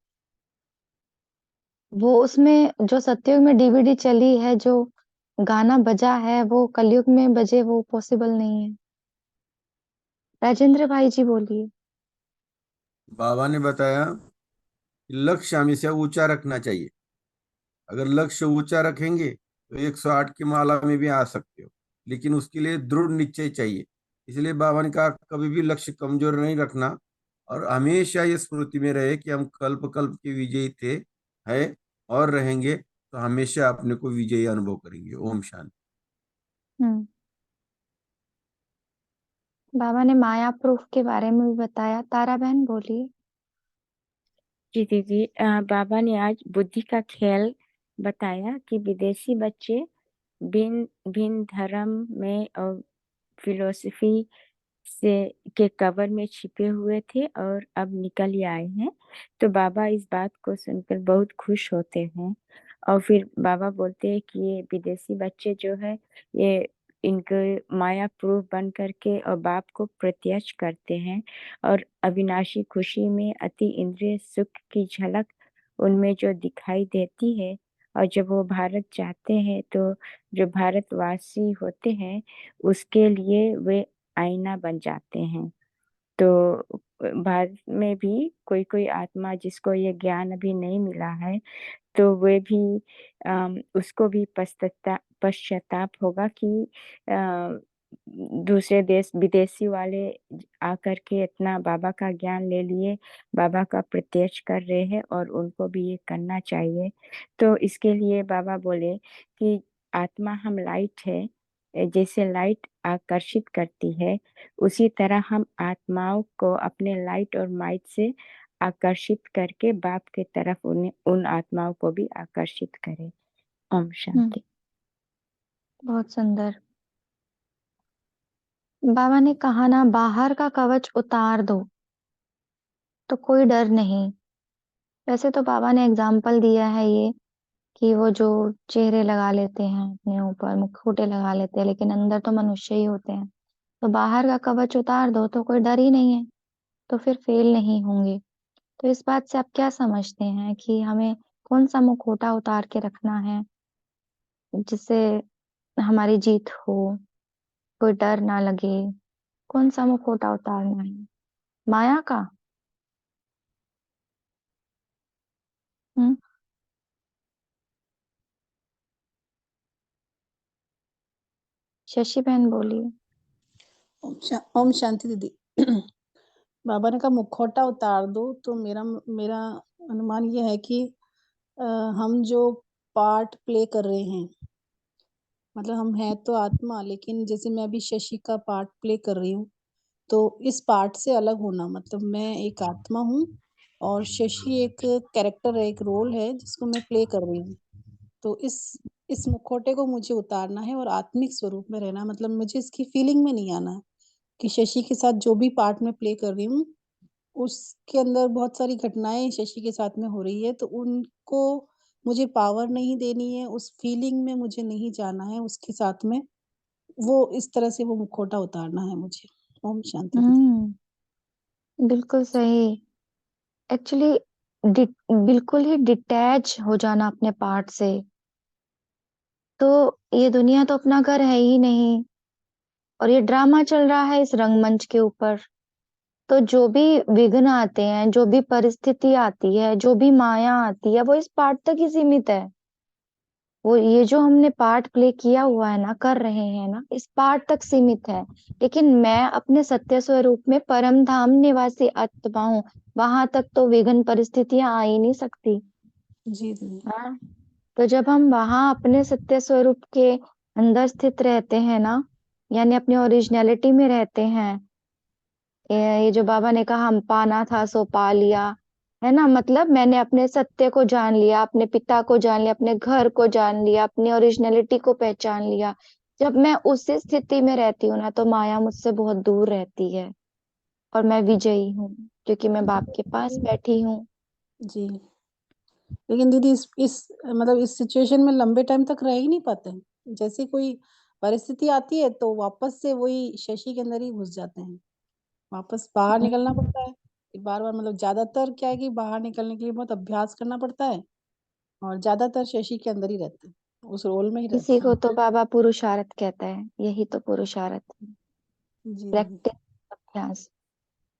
वो उसमें जो सतयुग में डीवीडी चली है, जो गाना बजा है, वो कलयुग में बजे, वो पॉसिबल नहीं है। राजेंद्र भाई जी बोलिए। बाबा ने बताया कि लक्ष्य हमेशा ऊंचा रखना चाहिए। अगर लक्ष्य ऊंचा रखेंगे तो 108 की माला में भी आ सकते हो, लेकिन उसके लिए दृढ़ निश्चय चाहिए। इसलिए बाबा ने कहा कभी भी लक्ष्य कमजोर नहीं रखना, और हमेशा ये स्मृति में रहे कि हम कल्प कल्प के विजयी थे, है और रहेंगे, तो हमेशा अपने को विजयी अनुभव करेंगे। ओम शांति। बाबा ने माया प्रूफ के बारे में भी बताया। तारा बहन बोलिए। जी दीदी, बाबा ने आज बुद्धि का खेल बताया कि विदेशी बच्चे भिन्न भिन्न धर्म में और फिलोसफी से के कवर में छिपे हुए थे और अब निकल ही आए हैं। तो बाबा इस बात को सुनकर बहुत खुश होते हैं और फिर बाबा बोलते हैं कि ये विदेशी बच्चे जो है ये इनको माया प्रूफ बन करके और बाप को प्रत्यक्ष करते हैं और अविनाशी खुशी में अति इंद्रिय सुख की झलक उनमें जो दिखाई देती है, और जब वो भारत जाते हैं तो जो भारतवासी होते हैं उसके लिए वे आईना बन जाते हैं। तो भारत में भी कोई कोई आत्मा जिसको ये ज्ञान अभी नहीं मिला है, तो वे भी उसको भी पश्चाताप होगा कि दूसरे देश विदेशी वाले आकर के इतना बाबा का ज्ञान ले लिए, बाबा का प्रत्यक्ष कर रहे हैं और उनको भी ये करना चाहिए। तो इसके लिए बाबा बोले कि आत्मा हम लाइट है, जैसे लाइट आकर्षित करती है उसी तरह हम आत्माओं को अपने लाइट और माइट से आकर्षित करके बाप के तरफ उन आत्माओं को भी आकर्षित करें। ओम शांति। बहुत सुंदर। बाबा ने कहा ना, बाहर का कवच उतार दो तो कोई डर नहीं। वैसे तो बाबा ने एग्जाम्पल दिया है ये कि वो जो चेहरे लगा लेते हैं अपने ऊपर, मुखौटे लगा लेते हैं, लेकिन अंदर तो मनुष्य ही होते हैं। तो बाहर का कवच उतार दो तो कोई डर ही नहीं है, तो फिर फेल नहीं होंगे। तो इस बात से आप क्या समझते हैं कि हमें कौन सा मुखौटा उतार के रखना है जिससे हमारी जीत हो, कोई डर ना लगे? कौन सा मुखौटा उतारना है? माया का? हम्म। शशि बहन बोलिए। ओम शांति दीदी। बाबा ने कहा मुखौटा उतार दो, तो मेरा मेरा अनुमान ये है कि हम जो पार्ट प्ले कर रहे हैं, मतलब हम हैं तो आत्मा, लेकिन जैसे मैं अभी शशि का पार्ट प्ले कर रही हूँ, तो इस पार्ट से अलग होना, मतलब मैं एक आत्मा हूँ और शशि एक कैरेक्टर है, एक रोल है जिसको मैं प्ले कर रही हूँ। तो इस मुखौटे को मुझे उतारना है और आत्मिक स्वरूप में रहना, मतलब मुझे इसकी फीलिंग में नहीं आना है कि शशि के साथ जो भी पार्ट में प्ले कर रही हूँ उसके अंदर बहुत सारी घटनाएं शशि के साथ में हो रही है, तो उनको मुझे पावर नहीं देनी है, उस फीलिंग में मुझे नहीं जाना है उसके साथ में। वो इस तरह से वो मुखौटा उतारना है मुझे। ओम शांति दीदी। बिल्कुल सही। एक्चुअली बिल्कुल ही डिटैच हो जाना अपने पार्ट से। तो ये दुनिया तो अपना घर है ही नहीं, और ये ड्रामा चल रहा है इस रंगमंच के ऊपर। तो जो भी विघ्न आते हैं, जो भी परिस्थिति आती है, जो भी माया आती है, वो इस पार्ट तक ही सीमित है। वो ये जो हमने पार्ट प्ले किया हुआ है ना, कर रहे हैं ना, इस पार्ट तक सीमित है। लेकिन मैं अपने सत्य स्वरूप में परम धाम निवासी आत्मा हूँ, वहां तक तो विघ्न परिस्थितियां आ ही नहीं सकती। जी दीदी। हाँ। तो जब हम वहां अपने सत्य स्वरूप के अंदर स्थित रहते हैं ना, यानी अपनी ओरिजिनलिटी में रहते हैं, ये जो बाबा ने कहा हम पाना था सो पा लिया, है ना, मतलब मैंने अपने सत्य को जान लिया, अपने पिता को जान लिया, अपने घर को जान लिया, अपनी ओरिजिनलिटी को पहचान लिया। जब मैं उसी स्थिति में रहती हूँ ना, तो माया मुझसे बहुत दूर रहती है और मैं विजयी हूँ, क्योंकि मैं बाप के पास बैठी हूँ। जी, लेकिन दीदी इस मतलब इस सिचुएशन में लंबे टाइम तक रह ही नहीं पाते हैं। जैसे कोई परिस्थिति आती है तो वापस से वही शशि के अंदर ही घुस जाते हैं, वापस बाहर निकलना पड़ता है। फिर बार बार, मतलब ज्यादातर क्या है कि बाहर निकलने के लिए बहुत अभ्यास करना पड़ता है, और ज्यादातर शशि के अंदर ही रहते हैं, उस रोल में ही इसी रहते को हैं। तो बाबा पुरुषार्थ कहता है, यही तो पुरुषार्थ है, जी दीदी। प्रैक्टिस, अभ्यास।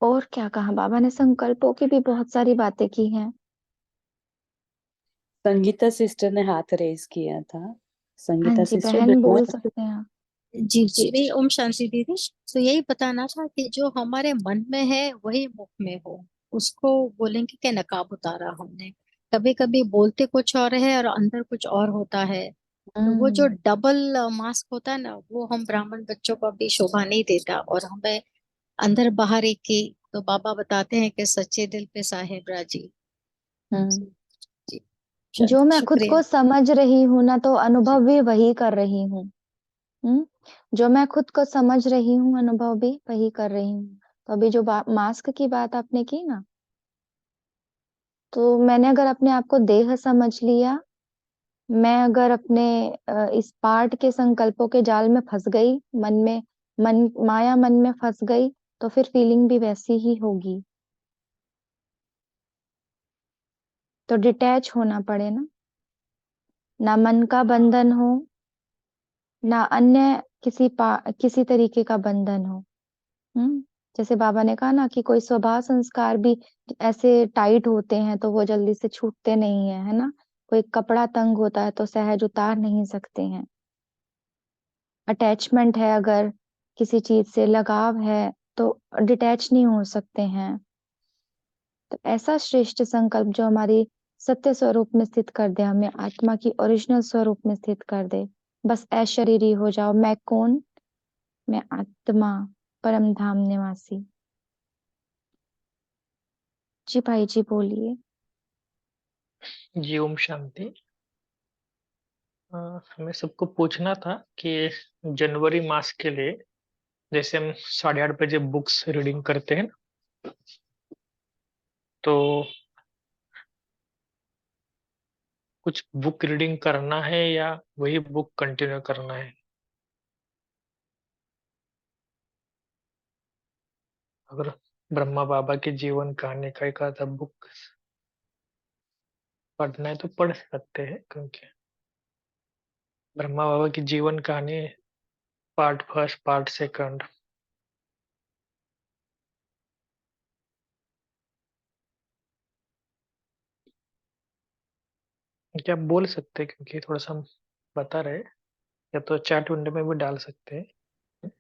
और क्या कहा बाबा ने? संकल्पों की भी बहुत सारी बातें की हैं। संगीता सिस्टर ने हाथ रेज किया था। हाँ संगीता जी सिस्टर बहन, बोल धन्यवाद। सकते हैं आप। जी जी नहीं, ओम शांति दीदी। तो यही बताना था कि जो हमारे मन में है वही मुख में हो, उसको बोलेंगे कि नकाब उतारा हमने। कभी कभी बोलते कुछ और है और अंदर कुछ और होता है। तो वो जो डबल मास्क होता है ना, वो हम ब्राह्मण बच्चों को भी शोभा नहीं देता, और हमें अंदर बाहर एक की। तो बाबा बताते हैं कि सच्चे दिल पे साहेब राजी। हम्म। जी जो मैं खुद शुक्रिया। को समझ रही हूँ ना, तो अनुभव भी वही कर रही हूँ। जो मैं खुद को समझ रही हूँ, अनुभव भी वही कर रही हूँ। तो अभी जो मास्क की बात आपने की ना, तो मैंने अगर अपने आप को देह समझ लिया, मैं अगर अपने इस पार्ट के संकल्पों के जाल में फंस गई, मन में, मन माया मन में फंस गई, तो फिर फीलिंग भी वैसी ही होगी। तो डिटैच होना पड़े ना मन का बंधन हो, ना अन्य किसी तरीके का बंधन हो। हम्म। जैसे बाबा ने कहा ना कि कोई स्वभाव संस्कार भी ऐसे टाइट होते हैं तो वो जल्दी से छूटते नहीं है ना। कोई कपड़ा तंग होता है तो सहज उतार नहीं सकते हैं। अटैचमेंट है, अगर किसी चीज से लगाव है, तो डिटैच नहीं हो सकते हैं। तो ऐसा श्रेष्ठ संकल्प जो हमारी सत्य स्वरूप में स्थित कर दे, हमें आत्मा की ओरिजिनल स्वरूप में स्थित कर दे। बस अशरीरी हो जाओ। मैं कौन? मैं आत्मा, परम धाम निवासी। जी भाई जी बोलिए। जी ओम शांति। हमें सबको पूछना था कि जनवरी मास के लिए, जैसे हम 8:30 बजे बुक्स रीडिंग करते हैं, तो कुछ बुक रीडिंग करना है या वही बुक कंटिन्यू करना है? अगर ब्रह्मा बाबा के जीवन कहानी का एक आधा बुक पढ़ना है तो पढ़ सकते हैं, क्योंकि ब्रह्मा बाबा की जीवन कहानी पार्ट फर्स्ट पार्ट सेकंड। क्या आप बोल सकते हैं, क्योंकि थोड़ा सा हम बता रहे हैं, या तो चैट विंडो में भी डाल सकते हैं।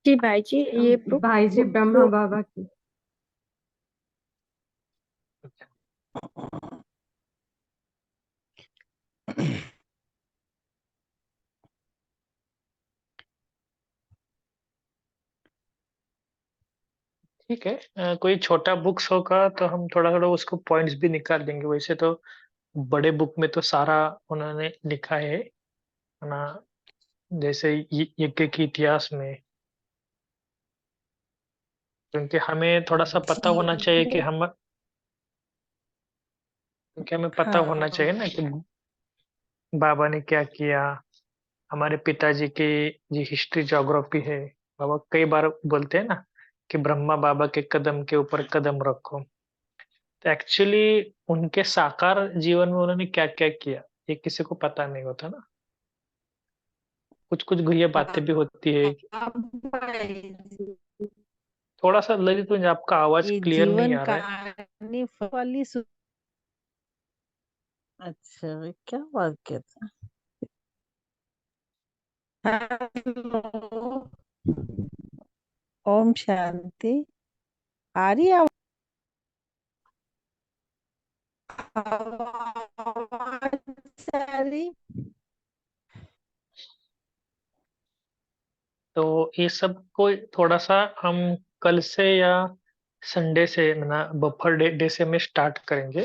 जी भाई जी, ये बुक भाई जी ब्रह्मा जो बाबा की। ठीक है, कोई छोटा बुक्स होगा तो हम थोड़ा थोड़ा उसको पॉइंट्स भी निकाल देंगे। वैसे तो बड़े बुक में तो सारा उन्होंने लिखा है ना, जैसे यज्ञ के इतिहास में। क्योंकि हमें थोड़ा सा पता होना चाहिए कि हम, क्योंकि हमें पता होना हाँ चाहिए ना कि बाबा ने क्या किया। हमारे पिताजी की जी हिस्ट्री ज्योग्राफी है, बाबा कई बार बोलते हैं ना कि ब्रह्मा बाबा के कदम के ऊपर कदम रखो। तो एक्चुअली उनके साकार जीवन में उन्होंने क्या क्या किया, ये किसी को पता नहीं होता ना। कुछ कुछ गुह्य बातें भी होती है। हाँ भाई जी, थोड़ा सा ललित, मुझे आपका आवाज ये क्लियर नहीं जीवन आ रहा है। कहानी वाली अच्छा क्या वाक्य था। हेलो, ओम शांति। आ रही आवाज आ रही। तो ये सब को थोड़ा सा हम कल से या संडे से, ना बफर डे से में स्टार्ट करेंगे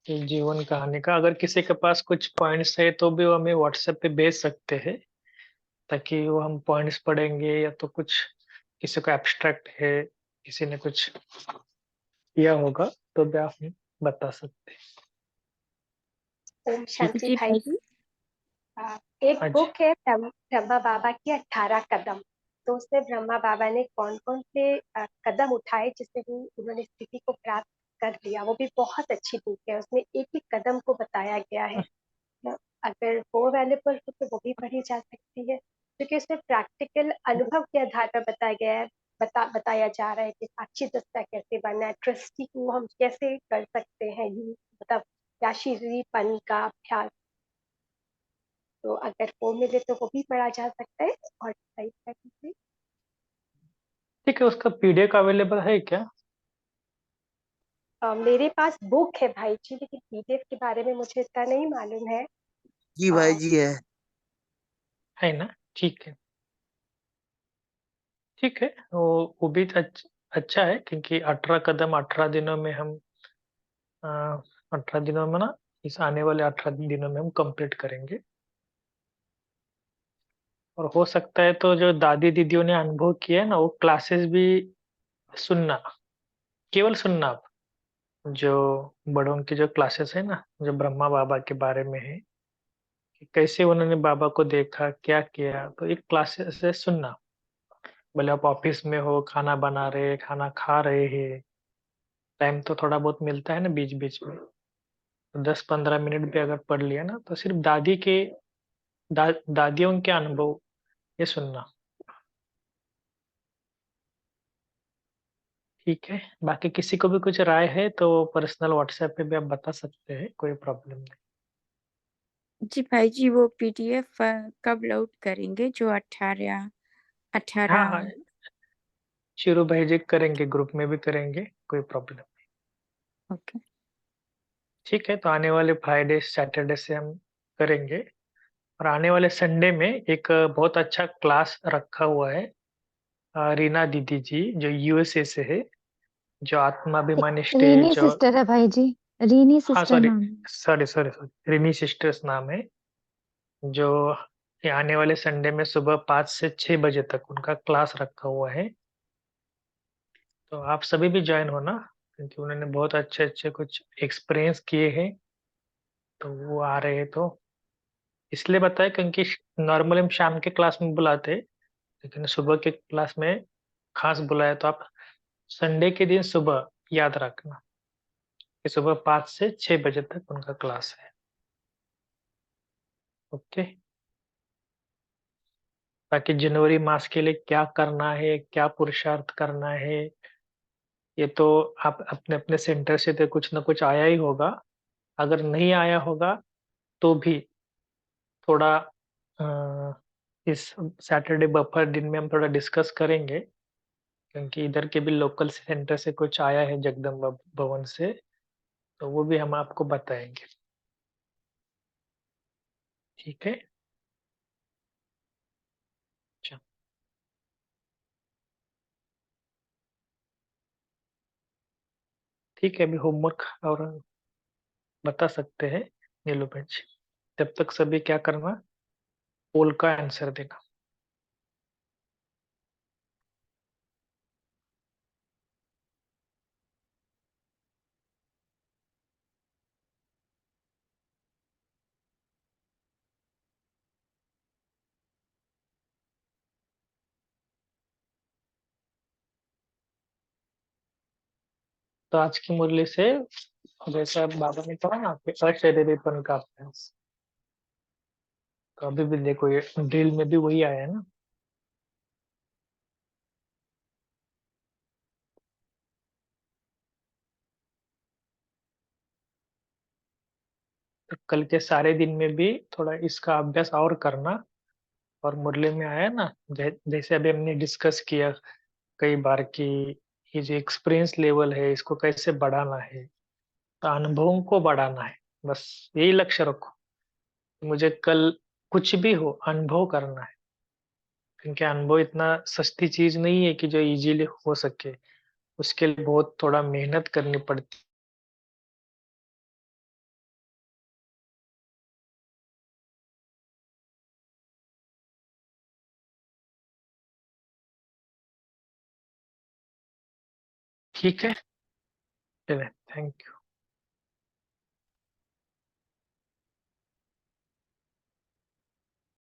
कि जीवन कहानी का। अगर किसी के पास कुछ पॉइंट्स है तो भी वो हमें व्हाट्सएप पे भेज सकते हैं, ताकि वो हम पॉइंट्स पढ़ेंगे। या तो कुछ किसी को एब्स्ट्रैक्ट है, किसी ने कुछ किया होगा, तो भी आप हमें बता सकते हैं। ओम ठीक शांति जी भाई भाई जी। जी। एक आज बुक है ब्रह्मा बाबा की 18 कदम। तो उसमें ब्रह्मा बाबा ने कौन कौन से कदम उठाए जिससे वो उन्होंने स्थिति को प्राप्त कर लिया, वो भी बहुत अच्छी बुक है। उसमें एक एक कदम को बताया गया है। अगर वो अवेलेबल हो तो वो भी पढ़ी जा सकती है, क्योंकि उसमें प्रैक्टिकल अनुभव के आधार पर बताया गया है। बताया जा रहा है कि साक्षी दस्ता कैसे बनना है, ट्रस्टी को हम कैसे कर सकते हैं, मतलब याशीरीपन का अभ्यास। तो अगर वो मिले तो वो भी पढ़ा जा सकता है। और सही से ठीक है, उसका पीडीएफ अवेलेबल है क्या? मेरे पास बुक है भाई जी, लेकिन पीडीएफ के बारे में मुझे इतना नहीं मालूम है। जी भाई जी है ना? ठीक है, ठीक है। वो भी अच्छा है, क्योंकि 18 कदम 18 दिनों में हम 18 दिनों में ना, इस आने वाले 18 दिनों में हम कंप्लीट करेंगे। और हो सकता है तो जो दादी दीदियों ने अनुभव किया है ना, वो क्लासेस भी सुनना, केवल सुनना आप। जो बड़ों की जो क्लासेस है ना, जो ब्रह्मा बाबा के बारे में है, कि कैसे उन्होंने बाबा को देखा, क्या किया, तो एक क्लासेस से सुनना। भले आप ऑफिस में हो, खाना बना रहे, खाना खा रहे हैं, टाइम तो थोड़ा बहुत मिलता है ना बीच बीच में, तो 10-15 मिनट भी अगर पढ़ लिया ना, तो सिर्फ दादियों के अनुभव ये सुनना। ठीक है, बाकी किसी को भी कुछ राय है तो पर्सनल व्हाट्सएप पे भी आप बता सकते हैं, कोई प्रॉब्लम नहीं। जी भाई जी, वो पीडीएफ कब लोड करेंगे जो 18 हाँ हाँ, 18? शुरू भाई जी करेंगे, ग्रुप में भी करेंगे, कोई प्रॉब्लम नहीं। ओके। ठीक है, तो आने वाले फ्राइडे सैटरडे से हम करेंगे। और आने वाले संडे में एक बहुत अच्छा क्लास रखा हुआ है, रीना दीदी जी जो यूएसए से है, जो आत्माभिमानी रीनी स्टेज और, सिस्टर है भाई जी, रीनी हाँ सिस्टर सॉरी, नाम। सॉरी रिनी सिस्टर्स नाम है। जो ये आने वाले संडे में सुबह 5 से 6 बजे तक उनका क्लास रखा हुआ है। तो आप सभी भी ज्वाइन होना, क्योंकि उन्होंने बहुत अच्छे अच्छे कुछ एक्सपीरियंस किए हैं। तो वो आ रहे हैं, तो इसलिए बताया क्योंकि नॉर्मली हम शाम के क्लास में बुलाते हैं, लेकिन सुबह के क्लास में खास बुलाया। तो आप संडे के दिन सुबह याद रखना, कि सुबह 5 से 6 बजे तक उनका क्लास है। ओके, ताकि जनवरी मास के लिए क्या करना है, क्या पुरुषार्थ करना है, ये तो आप अपने अपने सेंटर से तो कुछ ना कुछ आया ही होगा। अगर नहीं आया होगा तो भी थोड़ा अ, इस सैटरडे बफर दिन में हम थोड़ा डिस्कस करेंगे, क्योंकि इधर के भी लोकल सेंटर से कुछ आया है जगदम्बा भवन से, तो वो भी हम आपको बताएंगे। ठीक है, अच्छा ठीक है, अभी होमवर्क और बता सकते हैं नीलू बेंच। जब तक सभी क्या करना, पोल का आंसर देना। तो आज की मुरली से, जैसे अब बाबा ने कहा ना, कि अशरीरीपन का अभ्यास, तो अभी भी देखो ये ड्रिल में भी वही आया है ना। तो कल के सारे दिन में भी थोड़ा इसका अभ्यास और करना। और मुरली में आया ना, जैसे अभी हमने डिस्कस किया कई बार कि ये जो एक्सपीरियंस लेवल है इसको कैसे बढ़ाना है, तो अनुभवों को बढ़ाना है। बस यही लक्ष्य रखो, मुझे कल कुछ भी हो अनुभव करना है, क्योंकि अनुभव इतना सस्ती चीज नहीं है कि जो इजीली हो सके। उसके लिए बहुत थोड़ा मेहनत करनी पड़ती। ठीक है, चले, थैंक यू।